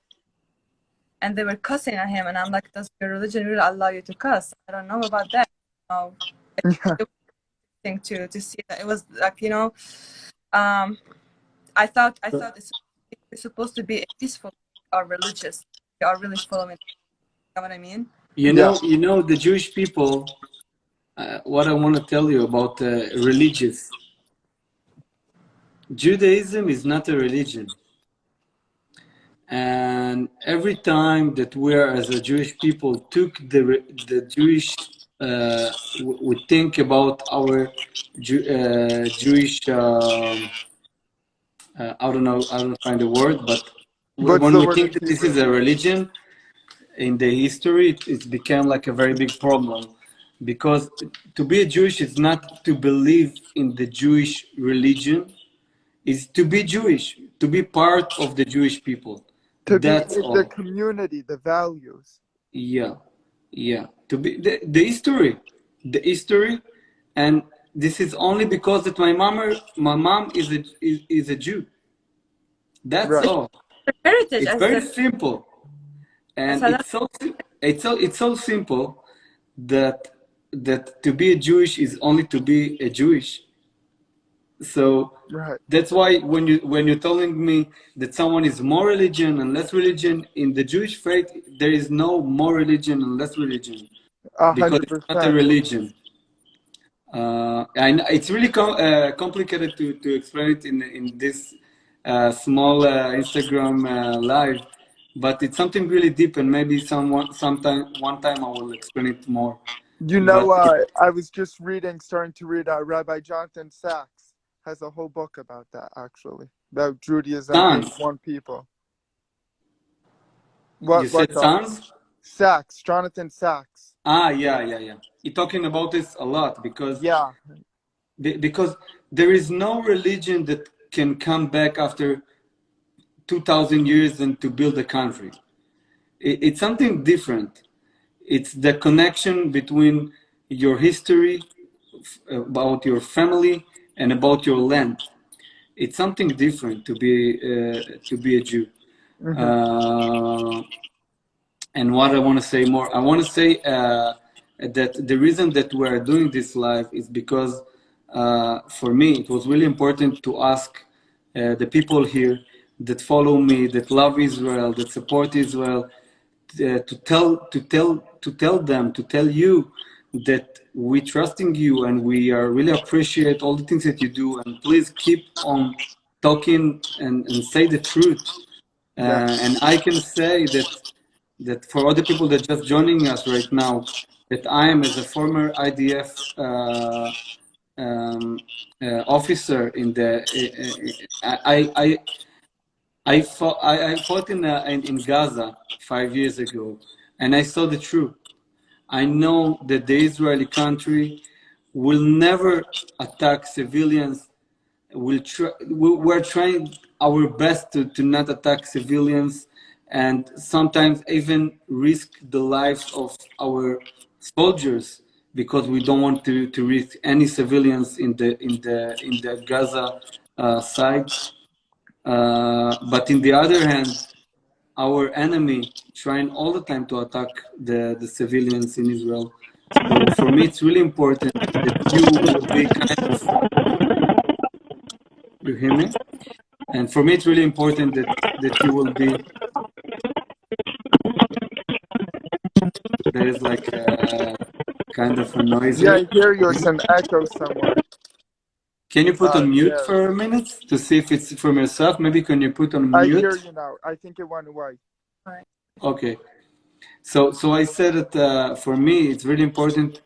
and they were cussing at him, and I'm like, does your religion really allow you to cuss? I don't know about that. It was interesting to see that. It was like, I thought it's supposed to be peaceful or religious. They are really following. You know what I mean? You know, the Jewish people. What I want to tell you about religious. Judaism is not a religion. And every time that we are, as a Jewish people, took the Jewish, we think about our Jewish, I don't find the word, but when we think that this is a religion, in the history, it's become like a very big problem. Because to be a Jewish is not to believe in the Jewish religion, is to be Jewish, to be part of the Jewish people. That's all. The community, the values. Yeah. To be the history, and this is only because that my mom is a Jew. That's all. Heritage. It's very simple, and it's so simple that to be a Jewish is only to be a Jewish. So that's why when you're telling me that someone is more religion and less religion, in the Jewish faith there is no more religion and less religion, because it's not a religion. And it's really complicated to explain it in this small Instagram live, but it's something really deep, and maybe one time I will explain it more. I was just starting to read Rabbi Jonathan Sachs has a whole book about that, actually, about Judaism and one people. You said Sons? Sachs, Jonathan Sachs. Yeah. You're talking about this a lot because there is no religion that can come back after 2,000 years and to build a country. It's something different. It's the connection between your history, about your family, and about your land. It's something different to be a Jew. And what I want to say more, I want to say that the reason that we are doing this live is because for me it was really important to ask the people here that follow me, that love Israel, that support Israel, to tell you that we trusting you, and we really appreciate all the things that you do, and please keep on talking and say the truth. And I can say that for all the people that just joining us right now, that I am, as a former IDF officer in the I fought in Gaza 5 years ago, and I saw the truth. I know that the Israeli country will never attack civilians. We're trying our best to not attack civilians, and sometimes even risk the lives of our soldiers, because we don't want to risk any civilians in the Gaza side. But in the other hand, our enemy trying all the time to attack the civilians in Israel. So for me, it's really important that you will be kind of, you hear me? And for me, it's really important that you will be, there is like a kind of a noise. Yeah, I hear you. It's an echo somewhere. Can you put on mute for a minute to see if it's from yourself? Maybe can you put on mute? I hear you now. I think it went away. Okay. So I said that for me, it's really important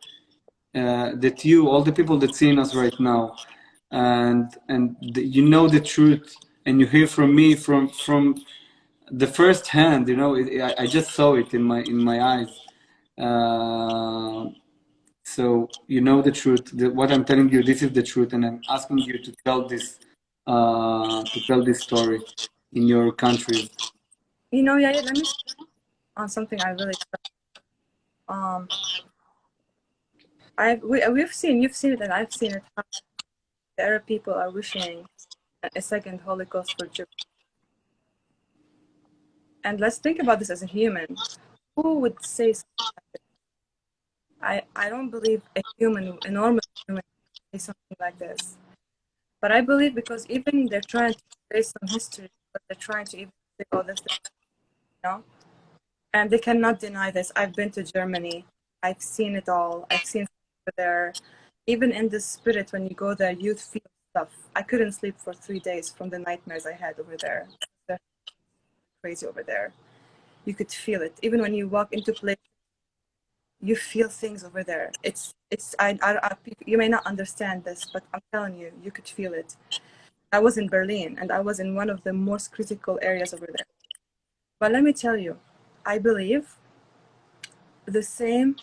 that you, all the people that seeing us right now, and you know the truth, and you hear from me from the first hand. You know, I just saw it in my eyes. So you know the truth. What I'm telling you, this is the truth, and I'm asking you to tell this story in your country. You know, yeah, let me on something I really you've seen it, and I've seen it. The Arab people are wishing a second Holocaust for Jews. And let's think about this as a human. Who would say something like this? I don't believe a normal human would say something like this. But I believe because even they're trying to erase some history, but they're trying to even say all this, you know? And they cannot deny this. I've been to Germany. I've seen it all. I've seen over there. Even in the spirit, when you go there, you feel stuff. I couldn't sleep for 3 days from the nightmares I had over there. They're crazy over there. You could feel it. Even when you walk into places, you feel things over there. You may not understand this, but I'm telling you, you could feel it. I was in Berlin, and I was in one of the most critical areas over there. But let me tell you, I believe the same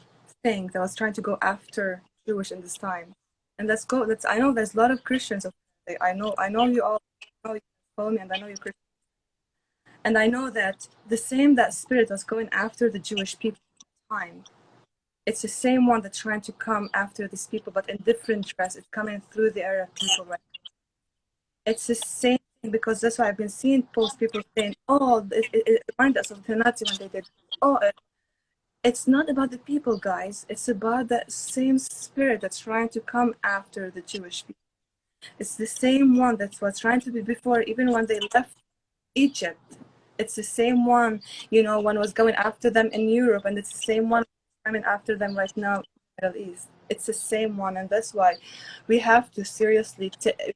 thing that was trying to go after Jewish in this time. And I know there's a lot of Christians over there. I know you all, I know you follow me, and I know you're Christian. And I know that that spirit was going after the Jewish people at the time. It's the same one that's trying to come after these people, but in different dress. It's coming through the area of people right now. It's the same thing, because that's why I've been seeing posts, people saying, oh, it reminds us of the Nazi when they did. Oh, it's not about the people, guys. It's about that same spirit that's trying to come after the Jewish people. It's the same one that was trying to be before, even when they left Egypt. It's the same one, one was going after them in Europe, and it's the same one coming after them right now in the Middle East. It's the same one, and that's why we have to seriously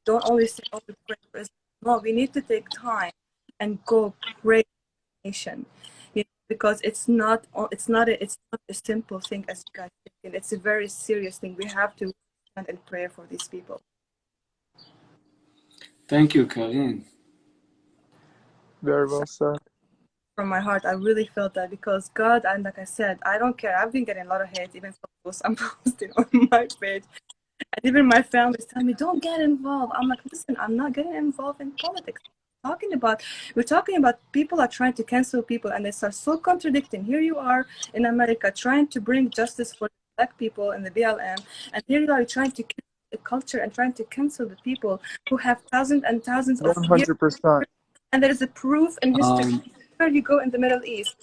don't always say, oh, we pray for Israel. No, we need to take time and go pray for the nation, because it's not a simple thing as you guys think. It's a very serious thing. We have to stand and pray for these people. Thank you, Colleen. Very well said. From my heart, I really felt that, because God, and like I said, I don't care. I've been getting a lot of hate, even for posts I'm posting on my page. And even my family is telling me, don't get involved. I'm like, listen, I'm not getting involved in politics. We're talking about people are trying to cancel people, and it's so contradicting. Here you are in America trying to bring justice for Black people in the BLM, and here you are trying to kill the culture and trying to cancel the people who have thousands and thousands of 100%. years. And there is a proof in history. Where you go in the Middle East.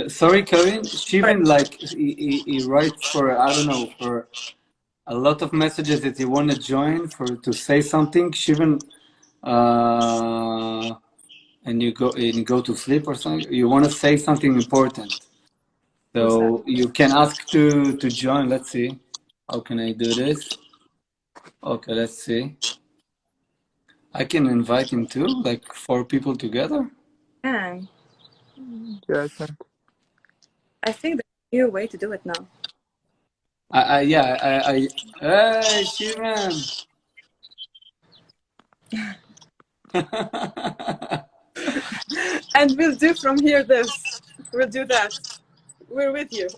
Sorry, Karin. Shivan, like he writes for, I don't know, for a lot of messages that you want to join to say something. Shivan, and you go to sleep or something. You want to say something important, so you can ask to join. Let's see. How can I do this? Okay, let's see. I can invite him too, like 4 people together. Yeah, I think there's a new way to do it now. Hey, Shivan. And we'll do from here this. We'll do that. We're with you.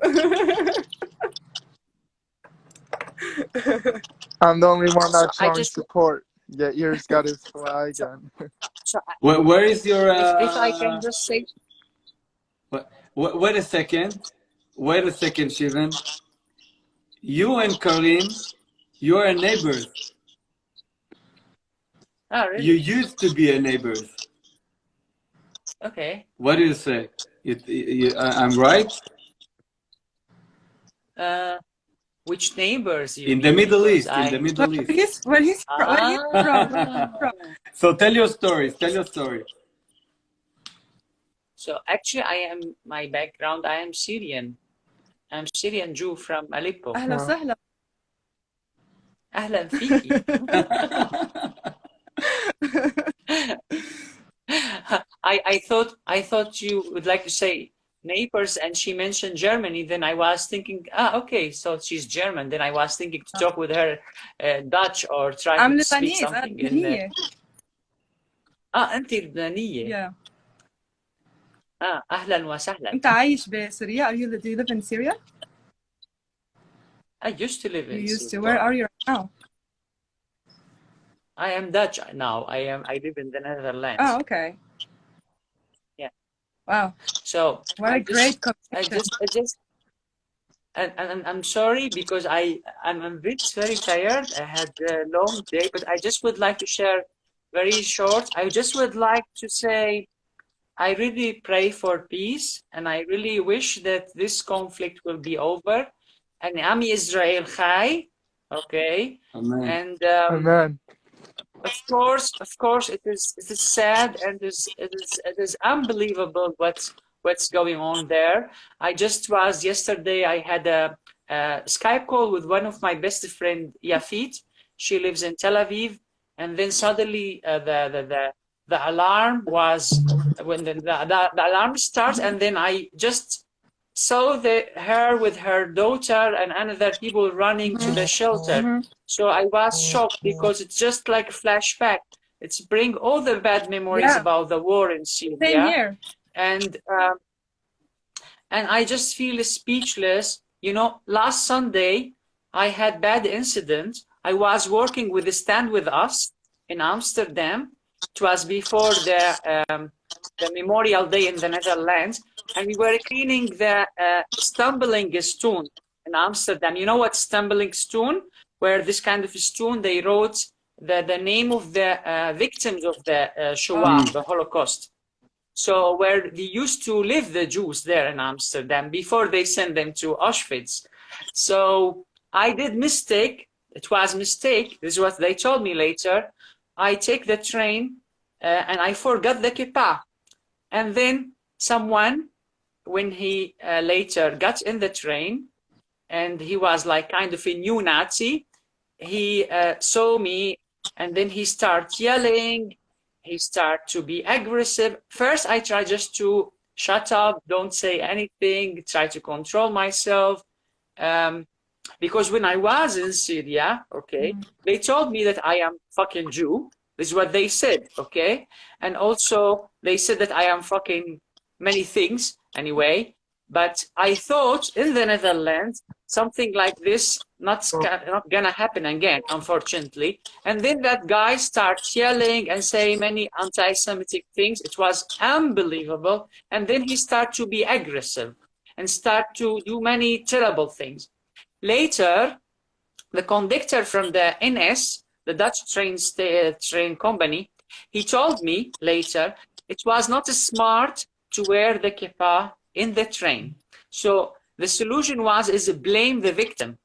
I'm the only one that's showing support. Yeah, Yair's got his flag on. Where is your... if I can just say... Wait a second, Shivan. You and Colleen, you are neighbors. Oh, really? You used to be a neighbors. Okay. What do you say? I'm right? Which neighbors? In the Middle East. In the Middle East. Where he's from. So tell your story. So actually, my background, I am Syrian. I'm Syrian Jew from Aleppo. أهلا وسهلا. أهلا فيكي. I thought you would like to say neighbors, and she mentioned Germany. Then I was thinking, okay, so she's German. Then I was thinking to talk with her Dutch or try to speak something. أنت لبنانية. Yeah. أهلا وسهلا. أنت عايش بسوريا? Do you live in Syria? I used to live in Syria. Where are you right now? I am Dutch now. I live in the Netherlands. Oh, okay. Yeah. Wow. So what a great conversation. And I'm sorry because I'm a bit very tired. I had a long day, but I just would like to share very short. I just would like to say I really pray for peace, and I really wish that this conflict will be over. And Am Israel Chai, okay? Amen. And Amen. of course, it is sad, and it is unbelievable what's going on there. I just was yesterday. I had a Skype call with one of my best friend, Yafit. She lives in Tel Aviv, and then suddenly the alarm was when the alarm starts, and then I just saw her with her daughter and another people running to the shelter. So I was shocked because it's just like a flashback. It's bring all the bad memories about the war in Syria. Same here. And I just feel speechless. You know, last Sunday I had bad incident. I was working with the Stand With Us in Amsterdam. It was before the Memorial Day in the Netherlands, and we were cleaning the stumbling stone in Amsterdam. You know what stumbling stone? Where this kind of stone, they wrote the name of the victims of the Shoah, the Holocaust. So where they used to live, the Jews there in Amsterdam, before they sent them to Auschwitz. So I did mistake. It was mistake. This is what they told me later. I take the train and I forgot the kippah. And then someone, when he later got in the train, and he was like kind of a new Nazi, he saw me, and then he started yelling. He started to be aggressive. First, I tried just to shut up, don't say anything, try to control myself. Because when I was in Syria, okay, they told me that I am fucking Jew. This is what they said, okay? And also, they said that I am fucking many things, anyway. But I thought in the Netherlands, something like this not gonna happen again, unfortunately. And then that guy starts yelling and saying many anti-Semitic things. It was unbelievable. And then he started to be aggressive and start to do many terrible things. Later, the conductor from the NS, the Dutch train company, he told me later it was not smart to wear the kippah in the train. So the solution is blame the victim.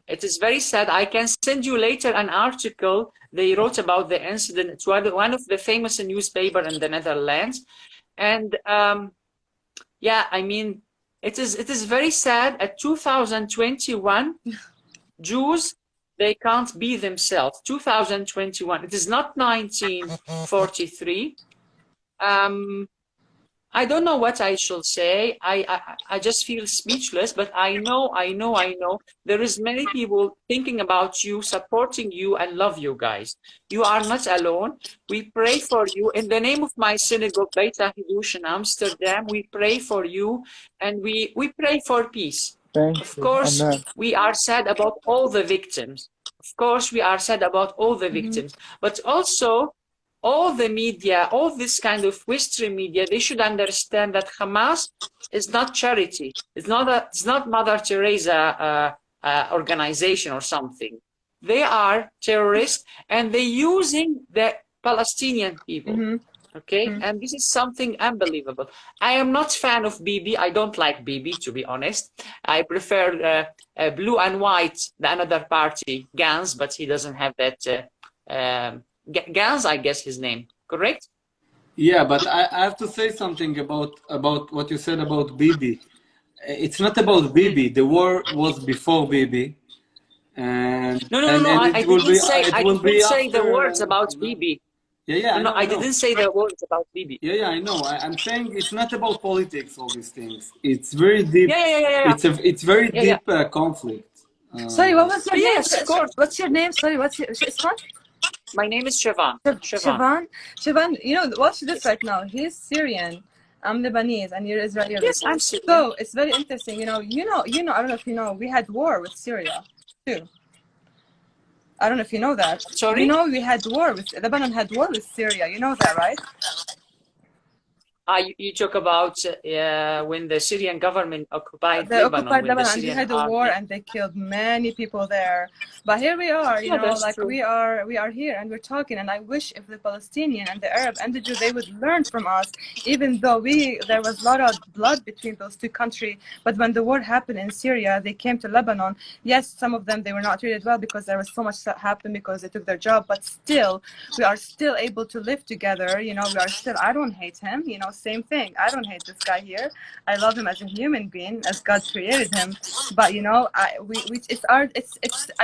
It is very sad. I can send you later an article they wrote about the incident. It's one of the famous newspaper in the Netherlands. And yeah, I mean, it is very sad. At 2021, Jews, they can't be themselves. 2021. It is not 1943. I don't know what I shall say. I just feel speechless, but I know there is many people thinking about you, supporting you, and love you guys. You are not alone. We pray for you. In the name of my synagogue, Beit HaHidush in Amsterdam, we pray for you, and we pray for peace. Of course, we are sad about all the victims. Of course, we are sad about all the victims, but also all the media, all this kind of Western media, they should understand that Hamas is not charity. It's not Mother Teresa organization or something. They are terrorists, and they're using the Palestinian people. Okay, and this is something unbelievable. I am not fan of Bibi. I don't like Bibi, to be honest. I prefer blue and white, the another party, Gans, but he doesn't have that. Gans, I guess his name, correct? Yeah, but I have to say something about what you said about Bibi. It's not about Bibi. The war was before Bibi. And no. I didn't say the words about Bibi. Yeah. No, I didn't say the words about Bibi. Yeah, I know. I'm saying it's not about politics, all these things. It's very deep. Yeah. It's very deep conflict. Sorry, what was your name? Yes, of course. What's your name? Sorry, what's your name? My name is Siobhan. Siobhan, you know, watch this right now. He's Syrian. I'm Lebanese, and you're Israeli. Yes, I'm Syrian. So it's very interesting. You know. I don't know if you know. We had war with Syria too. I don't know if you know that. Sorry? You know, we had war with Lebanon. Had war with Syria. You know that, right? You talk about when the Syrian government occupied They Lebanon, occupied when the Lebanon and they Syrian had a war army. and they killed many people there. But here we are, you Yeah, know, that's like true. we are here and we're talking. And I wish if the Palestinian and the Arab and the Jew, they would learn from us, even though there was a lot of blood between those two countries. But when the war happened in Syria, they came to Lebanon. Yes, some of them, they were not treated well because there was so much that happened because they took their job. But still, we are still able to live together. You know, we are still, I don't hate him, you know, same thing. I don't hate this guy here. I love him as a human being, as God created him. But you know, I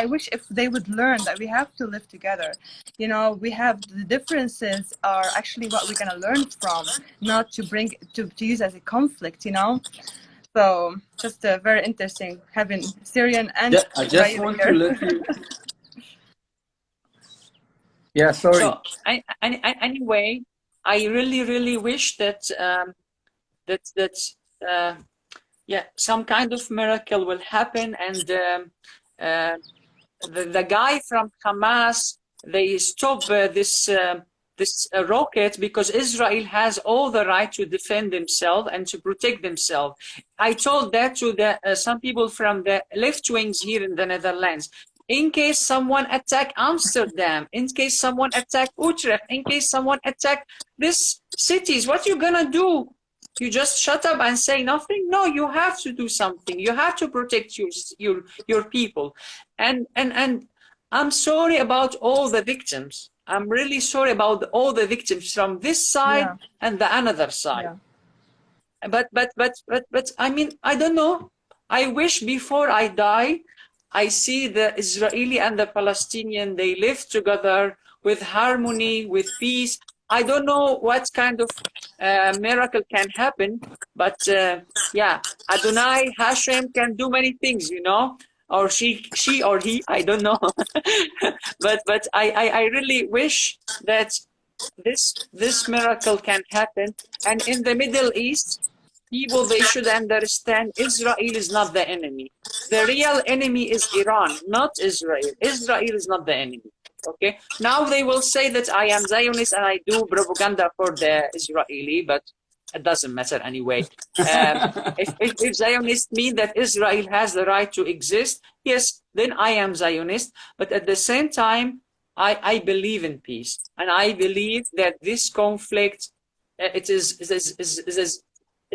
wish if they would learn that we have to live together. You know, we have the differences are actually what we're gonna learn from, not to bring to use as a conflict. You know, so just very interesting having Syrian and Yeah, I just Israeli want to here. let you. Yeah, sorry. So anyway, I really wish that yeah, some kind of miracle will happen, and the guy from Hamas, they stop this rocket, because Israel has all the right to defend themselves and to protect themselves. I told that to some people from the left wings here in the Netherlands. In case someone attack Amsterdam, in case someone attack Utrecht, in case someone attack these cities, what you gonna do? You just shut up and say nothing? No, you have to do something. You have to protect your people. And I'm sorry about all the victims. I'm really sorry about all the victims from this side and the another side. But I mean, I don't know. I wish before I die, I see the Israeli and the Palestinian, they live together with harmony, with peace. I don't know what kind of miracle can happen, but yeah, Adonai Hashem can do many things, you know, or she or he, I don't know. but I really wish that this miracle can happen. And in the Middle East, people, they should understand Israel is not the enemy. The real enemy is Iran, not Israel. Israel is not the enemy. Okay. Now they will say that I am Zionist and I do propaganda for the Israeli, but it doesn't matter anyway. If Zionists mean that Israel has the right to exist, yes, then I am Zionist. But at the same time, I believe in peace, and I believe that this conflict, it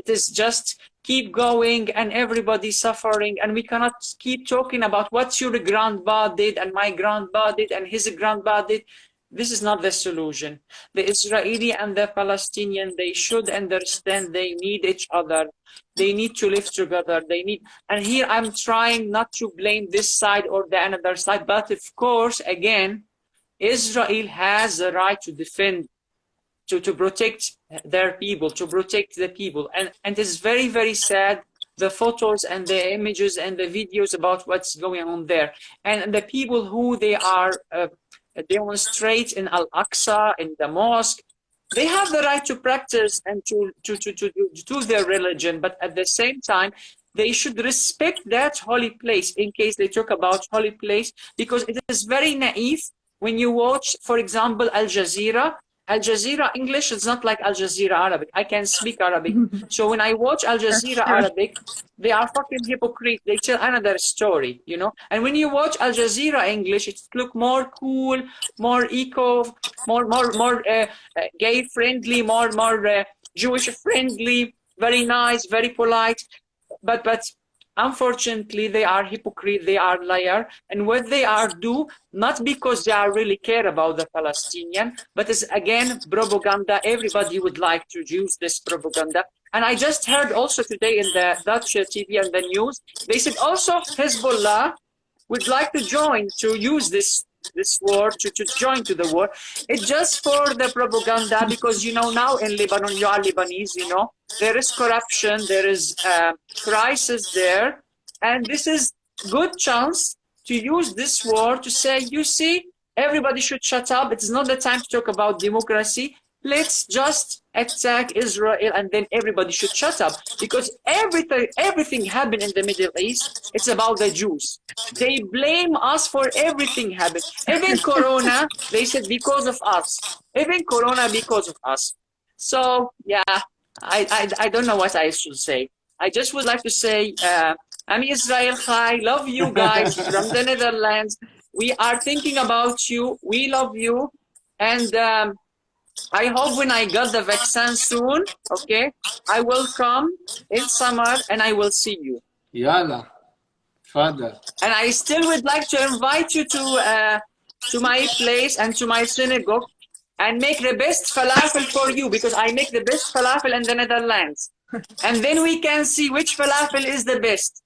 is just keep going and everybody suffering, and we cannot keep talking about what your grandpa did and my grandpa did and his grandpa did. This is not the solution. The Israeli and the Palestinian, they should understand they need each other. They need to live together. They need, and here I'm trying not to blame this side or the another side, but of course, again, Israel has the right to defend, to protect their people, to protect the people. And it's very, very sad, the photos and the images and the videos about what's going on there. And the people who they are demonstrate in Al-Aqsa, in the mosque, they have the right to practice and to do their religion, but at the same time, they should respect that holy place, in case they talk about holy place, because it is very naive when you watch, for example, Al Jazeera. Al Jazeera English is not like Al Jazeera Arabic. I can speak Arabic. So when I watch Al Jazeera Arabic, they are fucking hypocrite. They tell another story, you know? And when you watch Al Jazeera English, it look more cool, more eco, more gay friendly, more Jewish friendly, very nice, very polite. But unfortunately, they are hypocrite, they are liar, and what they are do, not because they are really care about the Palestinian, but is again propaganda. Everybody would like to use this propaganda. And I just heard also today in the Dutch TV and the news, they said also Hezbollah would like to join, to use this war, to join to the war. It's just for the propaganda, because, you know, now in Lebanon, you are Lebanese, you know, there is corruption, there is crisis there, and this is good chance to use this war to say, you see, everybody should shut up. It's not the time to talk about democracy. Let's just attack Israel, and then everybody should shut up, because everything happened in the Middle East. It's about the Jews. They blame us for everything happened. Even Corona, they said because of us. Even Corona because of us. So yeah, I don't know what I should say. I just would like to say, I'm Israel Chai. Love you guys from the Netherlands. We are thinking about you. We love you. And I hope when I got the vaccine soon, okay, I will come in summer and I will see you. Yalla. Father. And I still would like to invite you to my place and to my synagogue and make the best falafel for you, because I make the best falafel in the Netherlands. And then we can see which falafel is the best.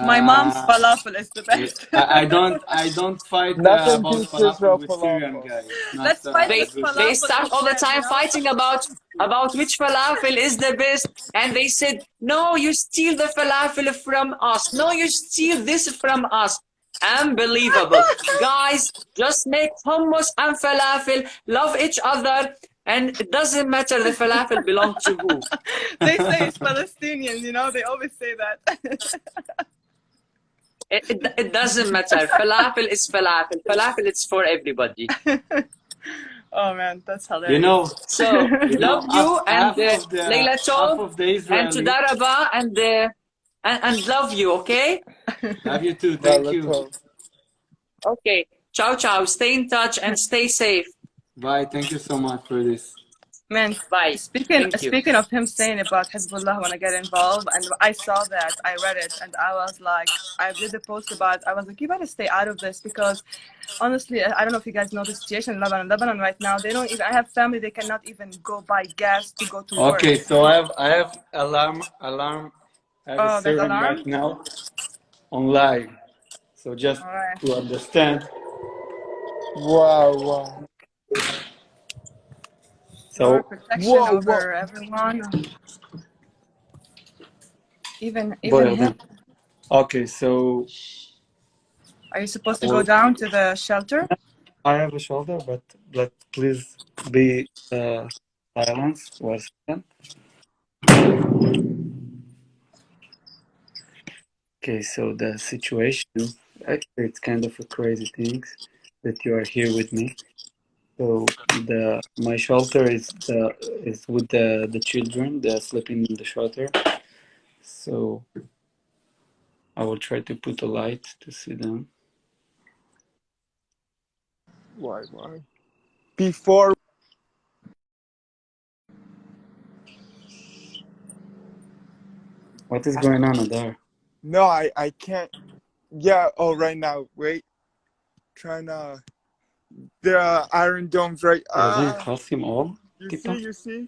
My mom's falafel is the best. I don't fight Nothing about beats falafel Israel with Syrian falafel. guys. Let's fight with falafel. They start all the Hashem, time you know? fighting about which falafel is the best, and they said, no, you steal the falafel from us. No, you steal this from us. Unbelievable. Guys, just make hummus and falafel, love each other, and it doesn't matter the falafel belongs to who. They say it's Palestinian, you know, they always say that. It doesn't matter. Falafel is falafel. Falafel is for everybody. Oh man, that's hilarious. You know, So, love you and Leila Tov and Toda Rabba and love you, okay? Love you too. Thank you. Okay. Ciao, ciao. Stay in touch and stay safe. Bye. Thank you so much for this. Man, Bye. speaking of him saying about Hezbollah when I get involved, and I saw that, I read it, and I was like, I did a post about, I was like, you better stay out of this, because honestly, I don't know if you guys know the situation in Lebanon. Lebanon right now, they don't even, I have family, they cannot even go buy gas to go to work. Okay, so I have alarm. I have a servant alarm? right now on live. So just to understand. Wow. So protection over everyone. Even him. Okay, so are you supposed to go down to the shelter? I have a shelter, but please be silent. 1 second. Okay, so the situation, actually it's kind of a crazy thing that you are here with me. So my shelter is with the children. They're sleeping in the shelter. So I will try to put a light to see them. Why? Before. What is going on there? No, I can't. Yeah. Oh, right now. Wait. Trying to. The iron dome's right. You see?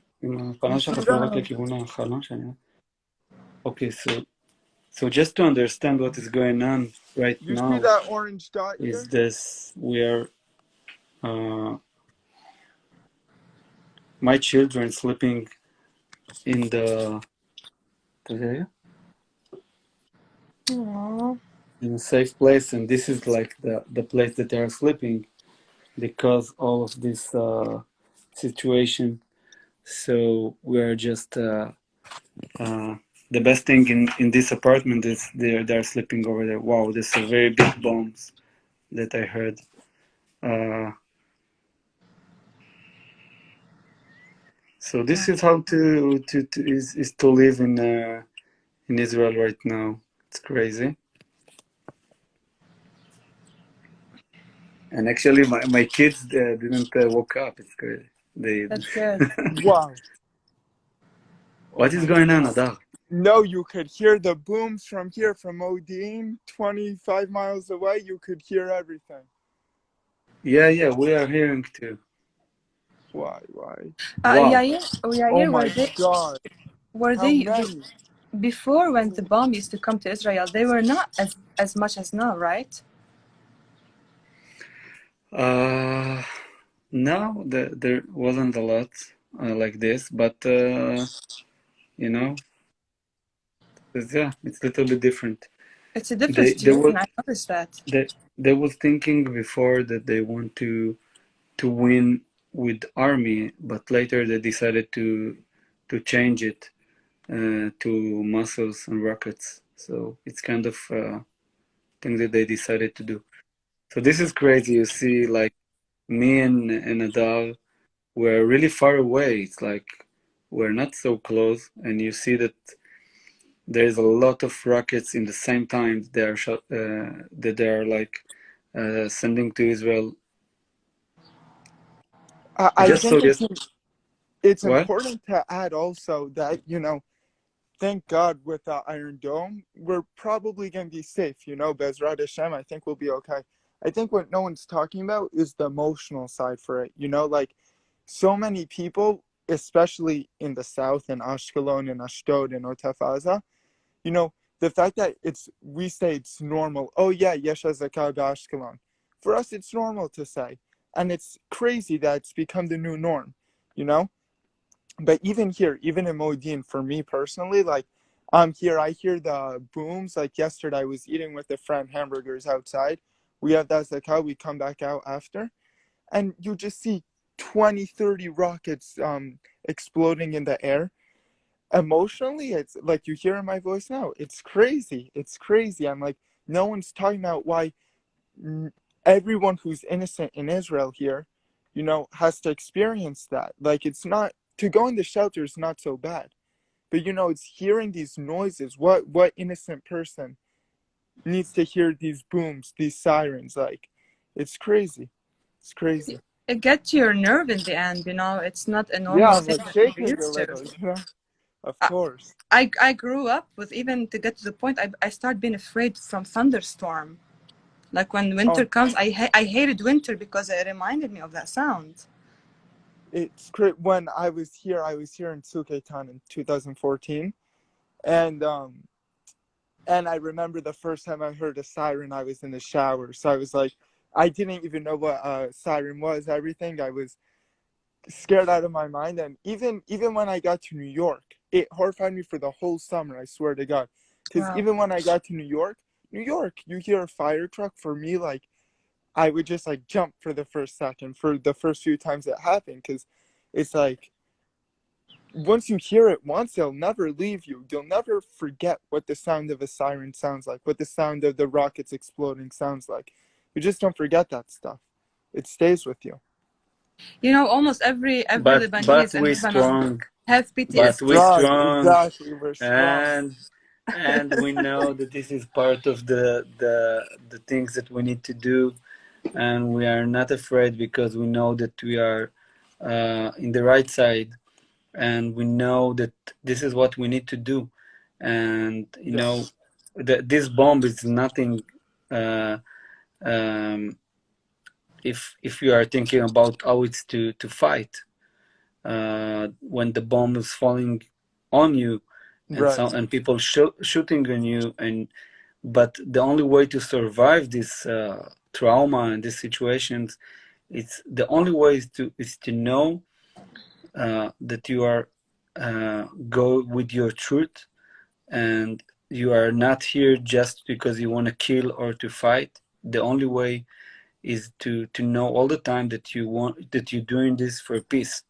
Okay, so just to understand what is going on right now. You see that orange dot here? Is this we are my children sleeping in the in a safe place, and this is like the place that they are sleeping because all of this situation. So we are just the best thing in this apartment is they're sleeping over there. Wow, there's a very big bombs that I heard. So this is how to live in Israel right now. It's crazy. And actually, my kids didn't woke up. It's crazy. That's good. Wow. What is going on, Adar? No, you could hear the booms from here, from Odin, 25 miles away. You could hear everything. Yeah, we are hearing too. Why? Wow. Oh my God. Were they before, when the bomb used to come to Israel, they were not as much as now, right? No, there wasn't a lot like this, but you know, it's a little bit different. It's a different situation. I noticed that. They was thinking before that they want to win with army, but later they decided to change it to missiles and rockets. So it's kind of thing that they decided to do. So this is crazy. You see, like me and Adar, we're really far away. It's like we're not so close, and you see that there's a lot of rockets in the same time they are that they are like sending to Israel. I Just so think this it's what? important to add also that, thank God with the Iron Dome, we're probably going to be safe, Bezrat Hashem, I think we'll be okay. I think what no one's talking about is the emotional side for it, like so many people, especially in the south, in Ashkelon and Ashdod and Otef Aza, the fact that we say it's normal. Oh yeah, Yesh Hazakah Ashkelon. For us, it's normal to say, and it's crazy that it's become the new norm, But even here, even in Modin, for me personally, like I'm here, I hear the booms. Like yesterday, I was eating with a friend hamburgers outside. We have that zakah. We come back out after, and you just see 20, 30 rockets exploding in the air. Emotionally, it's like you hear in my voice now. It's crazy. It's crazy. I'm like, no one's talking about why everyone who's innocent in Israel here, has to experience that. Like, it's not to go in the shelter is not so bad, but it's hearing these noises. What innocent person needs to hear these booms, these sirens? Like, it's crazy. It's crazy. It gets your nerve in the end, It's not a Yeah, normal I'm thing like that we're shaking a used to. little. Of course. I grew up with, even to get to the point I started being afraid from thunderstorm. Like when winter comes, I hated winter because it reminded me of that sound. It's great. When I was here in Sukeitan in 2014, and I remember the first time I heard a siren, I was in the shower. So I was like, I didn't even know what a siren was. Everything, I was scared out of my mind. And even when I got to New York, it horrified me for the whole summer. I swear to God, because Wow. even when I got to New York, you hear a fire truck. For me, like, I would just like jump for the first second for the first few times it happened, because it's like once you hear it once, it'll never leave you. You'll never forget what the sound of a siren sounds like, what the sound of the rockets exploding sounds like. You just don't forget that stuff. It stays with you. Almost every But Lebanese in we Lebanon strong. have We're But we PTSD. strong. strong, Exactly. We're strong. and we know that this is part of the things that we need to do, and we are not afraid because we know that we are in the right side, and we know that this is what we need to do, and this bomb is nothing. Um, if you are thinking about how it's to fight. When the bomb is falling on you, and Right. people shooting on you, but the only way to survive this trauma and these situations, it's the only way is to know that you are go with your truth, and you are not here just because you want to kill or to fight. The only way is to know all the time that you're doing this for peace.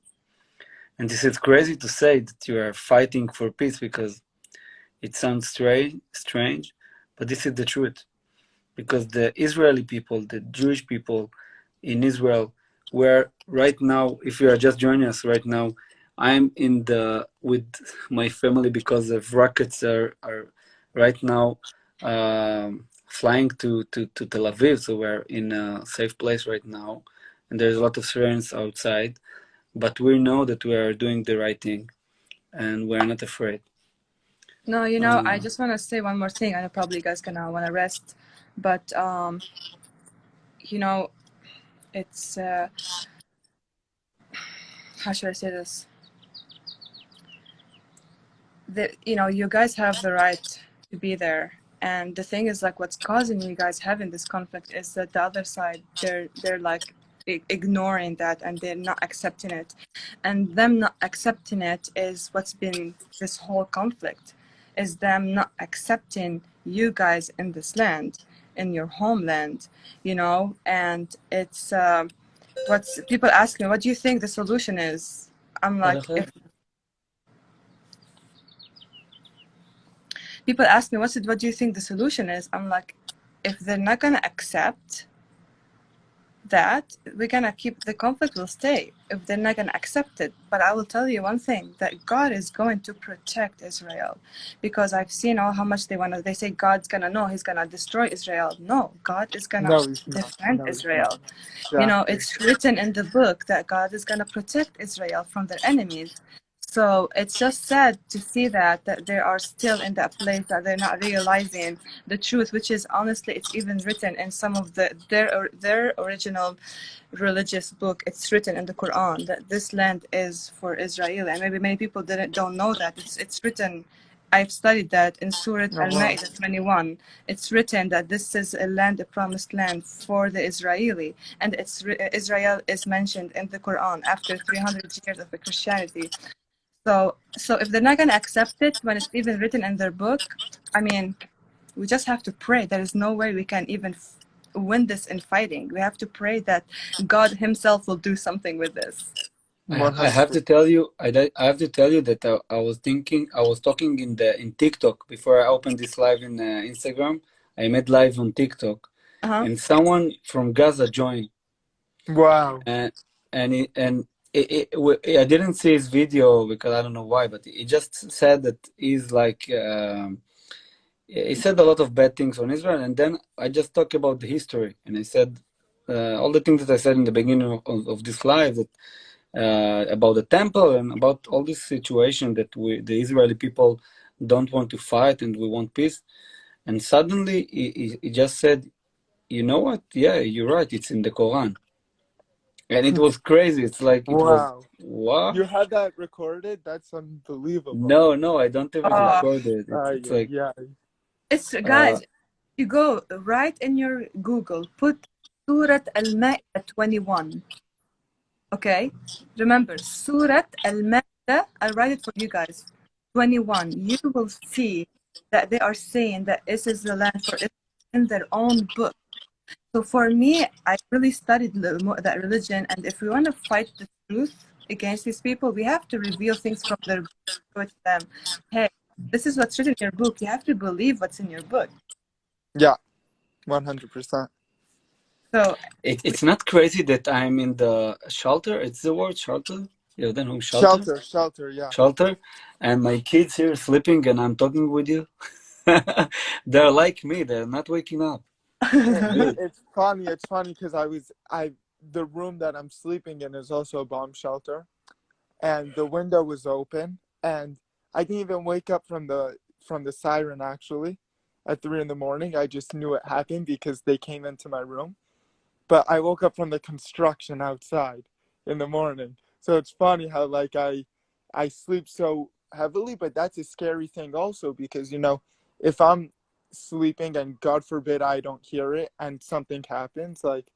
And this is crazy to say that you are fighting for peace because it sounds strange, but this is the truth. Because the Israeli people, the Jewish people in Israel, where right now, if you are just joining us right now, I'm with my family because of rockets are right now flying to Tel Aviv, so we're in a safe place right now, and there's a lot of sirens outside. But we know that we are doing the right thing, and we're not afraid. No, I just want to say one more thing. I know probably you guys gonna want to rest, but it's how should I say this? You guys have the right to be there, and the thing is, like, what's causing you guys having this conflict is that the other side, they're like ignoring that, and they're not accepting it, and them not accepting it is what's been this whole conflict, is them not accepting you guys in this land, in your homeland, and it's what's people ask me, what do you think the solution is? I'm like, if people ask me, what do you think the solution is? I'm like, if they're not going to accept that, we're gonna keep the conflict will stay if they're not gonna accept it. But I will tell you one thing, that God is going to protect Israel, because I've seen how much they say God's gonna, no, he's gonna destroy Israel. No, God is gonna No, he's not. defend No, he's Israel. not. You know, Exactly. it's written in the book that God is gonna protect Israel from their enemies. So it's just sad to see that they are still in that place, that they're not realizing the truth, which is honestly, it's even written in some of their original religious book. It's written in the Quran that this land is for Israel, and maybe many people don't know that. It's written. I've studied that in Surah Oh, wow. Al-Ma'idah 21. It's written that this is a land, a promised land for the Israeli, and Israel is mentioned in the Quran after 300 years of the Christianity. So if they're not gonna accept it when it's even written in their book, I mean, we just have to pray. There is no way we can even win this in fighting. We have to pray that God Himself will do something with this. I have to tell you, I have to tell you that I was talking in TikTok before I opened this live in Instagram. I made live on TikTok, and someone from Gaza joined. Wow. I didn't see his video because I don't know why, but he just said that he's like, he said a lot of bad things on Israel, and then I just talked about the history, and I said all the things that I said in the beginning of this live, that about the temple and about all this situation that the Israeli people don't want to fight and we want peace. And suddenly he just said, you know what? Yeah, you're right. It's in the Quran. And it was crazy. It's like, it was, Wow. what? You had that recorded? That's unbelievable. No, I don't have it recorded. It's like, yeah. It's, guys, you go right in your Google, put Surat Al-Ma'idah 21. Okay? Remember, Surat Al-Ma'idah, I'll write it for you guys. 21. You will see that they are saying that this is the land for Israel in their own book. So for me, I really studied that religion, and if we want to fight the truth against these people, we have to reveal things from their book, show it to them. Hey, this is what's written in your book. You have to believe what's in your book. Yeah, 100%. So it's not crazy that I'm in the shelter. It's the word shelter. You know, shelter. Shelter, yeah. Shelter, and my kids here sleeping, and I'm talking with you. They're like me. They're not waking up. It's funny because the room that I'm sleeping in is also a bomb shelter, and the window was open, and I didn't even wake up from the siren actually at 3 a.m. I just knew it happened because they came into my room, but I woke up from the construction outside in the morning. So it's funny how like I sleep so heavily, but that's a scary thing also, because if I'm sleeping and God forbid I don't hear it and something happens, like,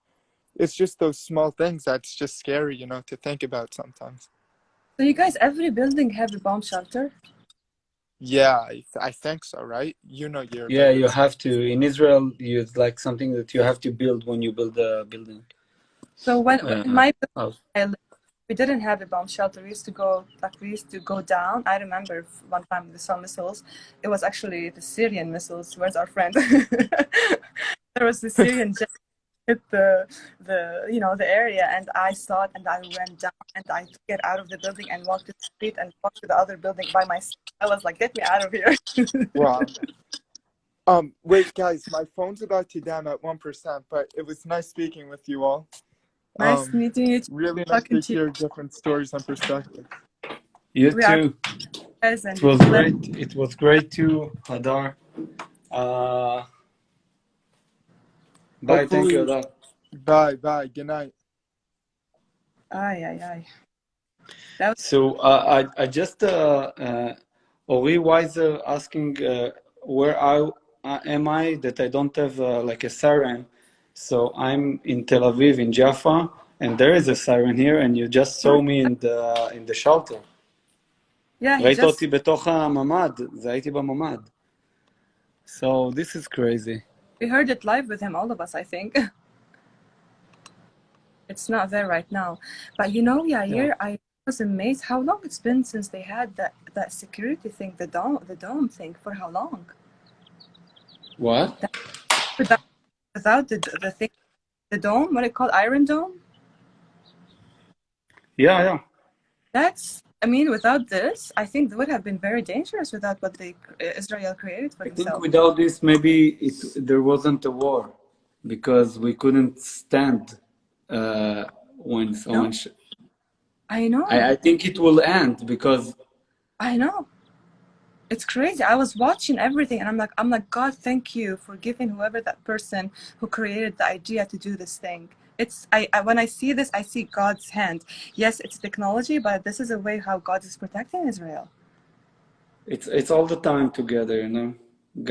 it's just those small things that's just scary, to think about sometimes. you guys, every building have a bomb shelter? Yeah, I think so, right? You're Yeah, you have to. In Israel, it's like something that you have to build when you build a building. So when in my house. we didn't have a bomb shelter. We used to go down. I remember one time we saw missiles. It was actually the Syrian missiles. Where's our friend? There was the Syrian jet hit the area, and I saw it, and I ran down, and I took it out of the building and walked to the street and walked to the other building by myself. I was like, get me out of here. Wow. Wait, guys, my phone's about to down at 1%, but it was nice speaking with you all. Nice meeting you. Really nice to hear different stories and perspectives. You too. It was great. It was great too, Hadar. Bye. Thank you, Hadar. Bye. Good night. Aye. So I just Ori Weiser asking where am I that I don't have like a siren. So I'm in Tel Aviv in Jaffa, and there is a siren here, and you just saw me in the shelter. Yeah, ראית אותי בתוך הממ"ד, זה הייתי בממ"ד. So this is crazy. We heard it live with him, all of us, I think. It's not there right now. But Yair, I was amazed how long it's been since they had that security thing, the dome thing. For how long? What? Without the thing, the dome, what it called, Iron Dome. Yeah. That's, I mean, without this, I think it would have been very dangerous without what Israel created for I think themselves. without this, maybe there wasn't a war, because we couldn't stand when someone. No? I know. I think it will end because. I know. It's crazy. I was watching everything, and I'm like, God, thank you for giving whoever that person who created the idea to do this thing. It's I when I see this, I see God's hand. Yes, it's technology, but this is a way how God is protecting Israel. It's all the time together, you know.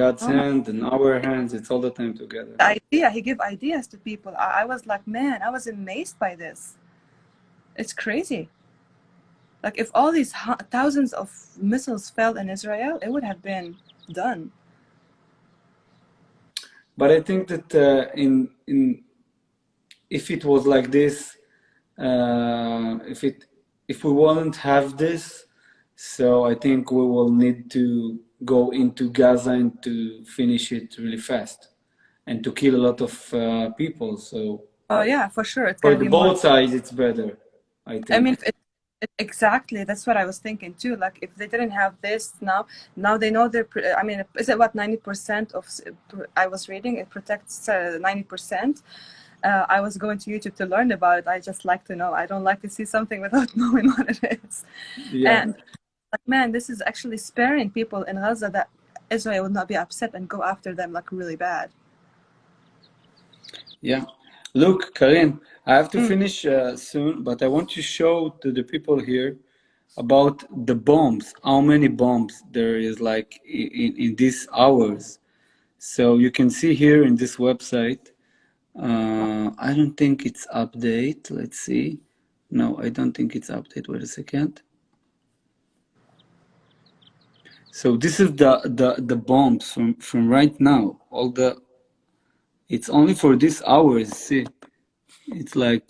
God's hand and our hands. It's all the time together. The idea, He gave ideas to people. I was like, man, I was amazed by this. It's crazy. Like if all these thousands of missiles fell in Israel, it would have been done. But I think that if it was like this, if we wouldn't have this, so I think we will need to go into Gaza and to finish it really fast, and to kill a lot of people. So. Oh yeah, for sure. It's For gonna be both sides, it's better, I think. I mean, exactly. That's what I was thinking too. Like if they didn't have this now they know they're. I mean, is it what 90% of? I was reading it protects 90%. I was going to YouTube to learn about it. I just like to know. I don't like to see something without knowing what it is. Yeah. And like, man, this is actually sparing people in Gaza that Israel would not be upset and go after them like really bad. Yeah. Look, Karin, I have to finish soon, but I want to show to the people here about the bombs, how many bombs there is like in these hours. So you can see here in this website. I don't think it's update. Let's see. No, I don't think it's update. Wait a second. So this is the bombs from right now. It's only for these hours. See, it's like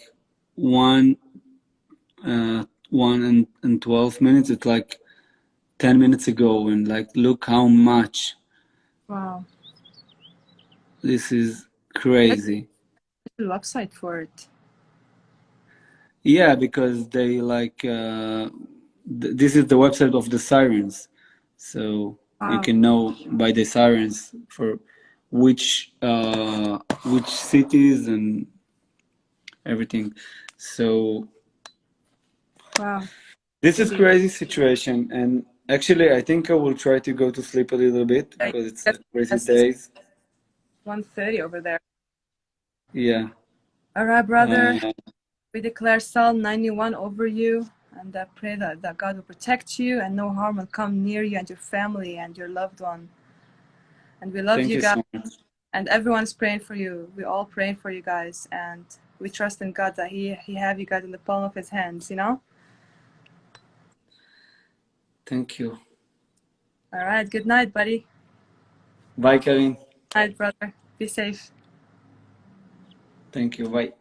1 and 12 minutes. It's like 10 minutes ago, and like look how much. Wow. This is crazy. There's a website for it. Yeah, because they like this is the website of the sirens, so you can know by the sirens for which cities and everything. So Wow. this is crazy situation, and actually I think I will try to go to sleep a little bit because it's crazy days. 1:30 over there. Yeah. All right, brother. We declare Psalm 91 over you, and I pray that God will protect you and no harm will come near you and your family and your loved one. And we love you guys. So much. And everyone's praying for you. We're all praying for you guys, and we trust in God that He have you guys in the palm of His hands. You know. Thank you. All right. Good night, buddy. Bye, Karin. Night, brother. Be safe. Thank you. Bye.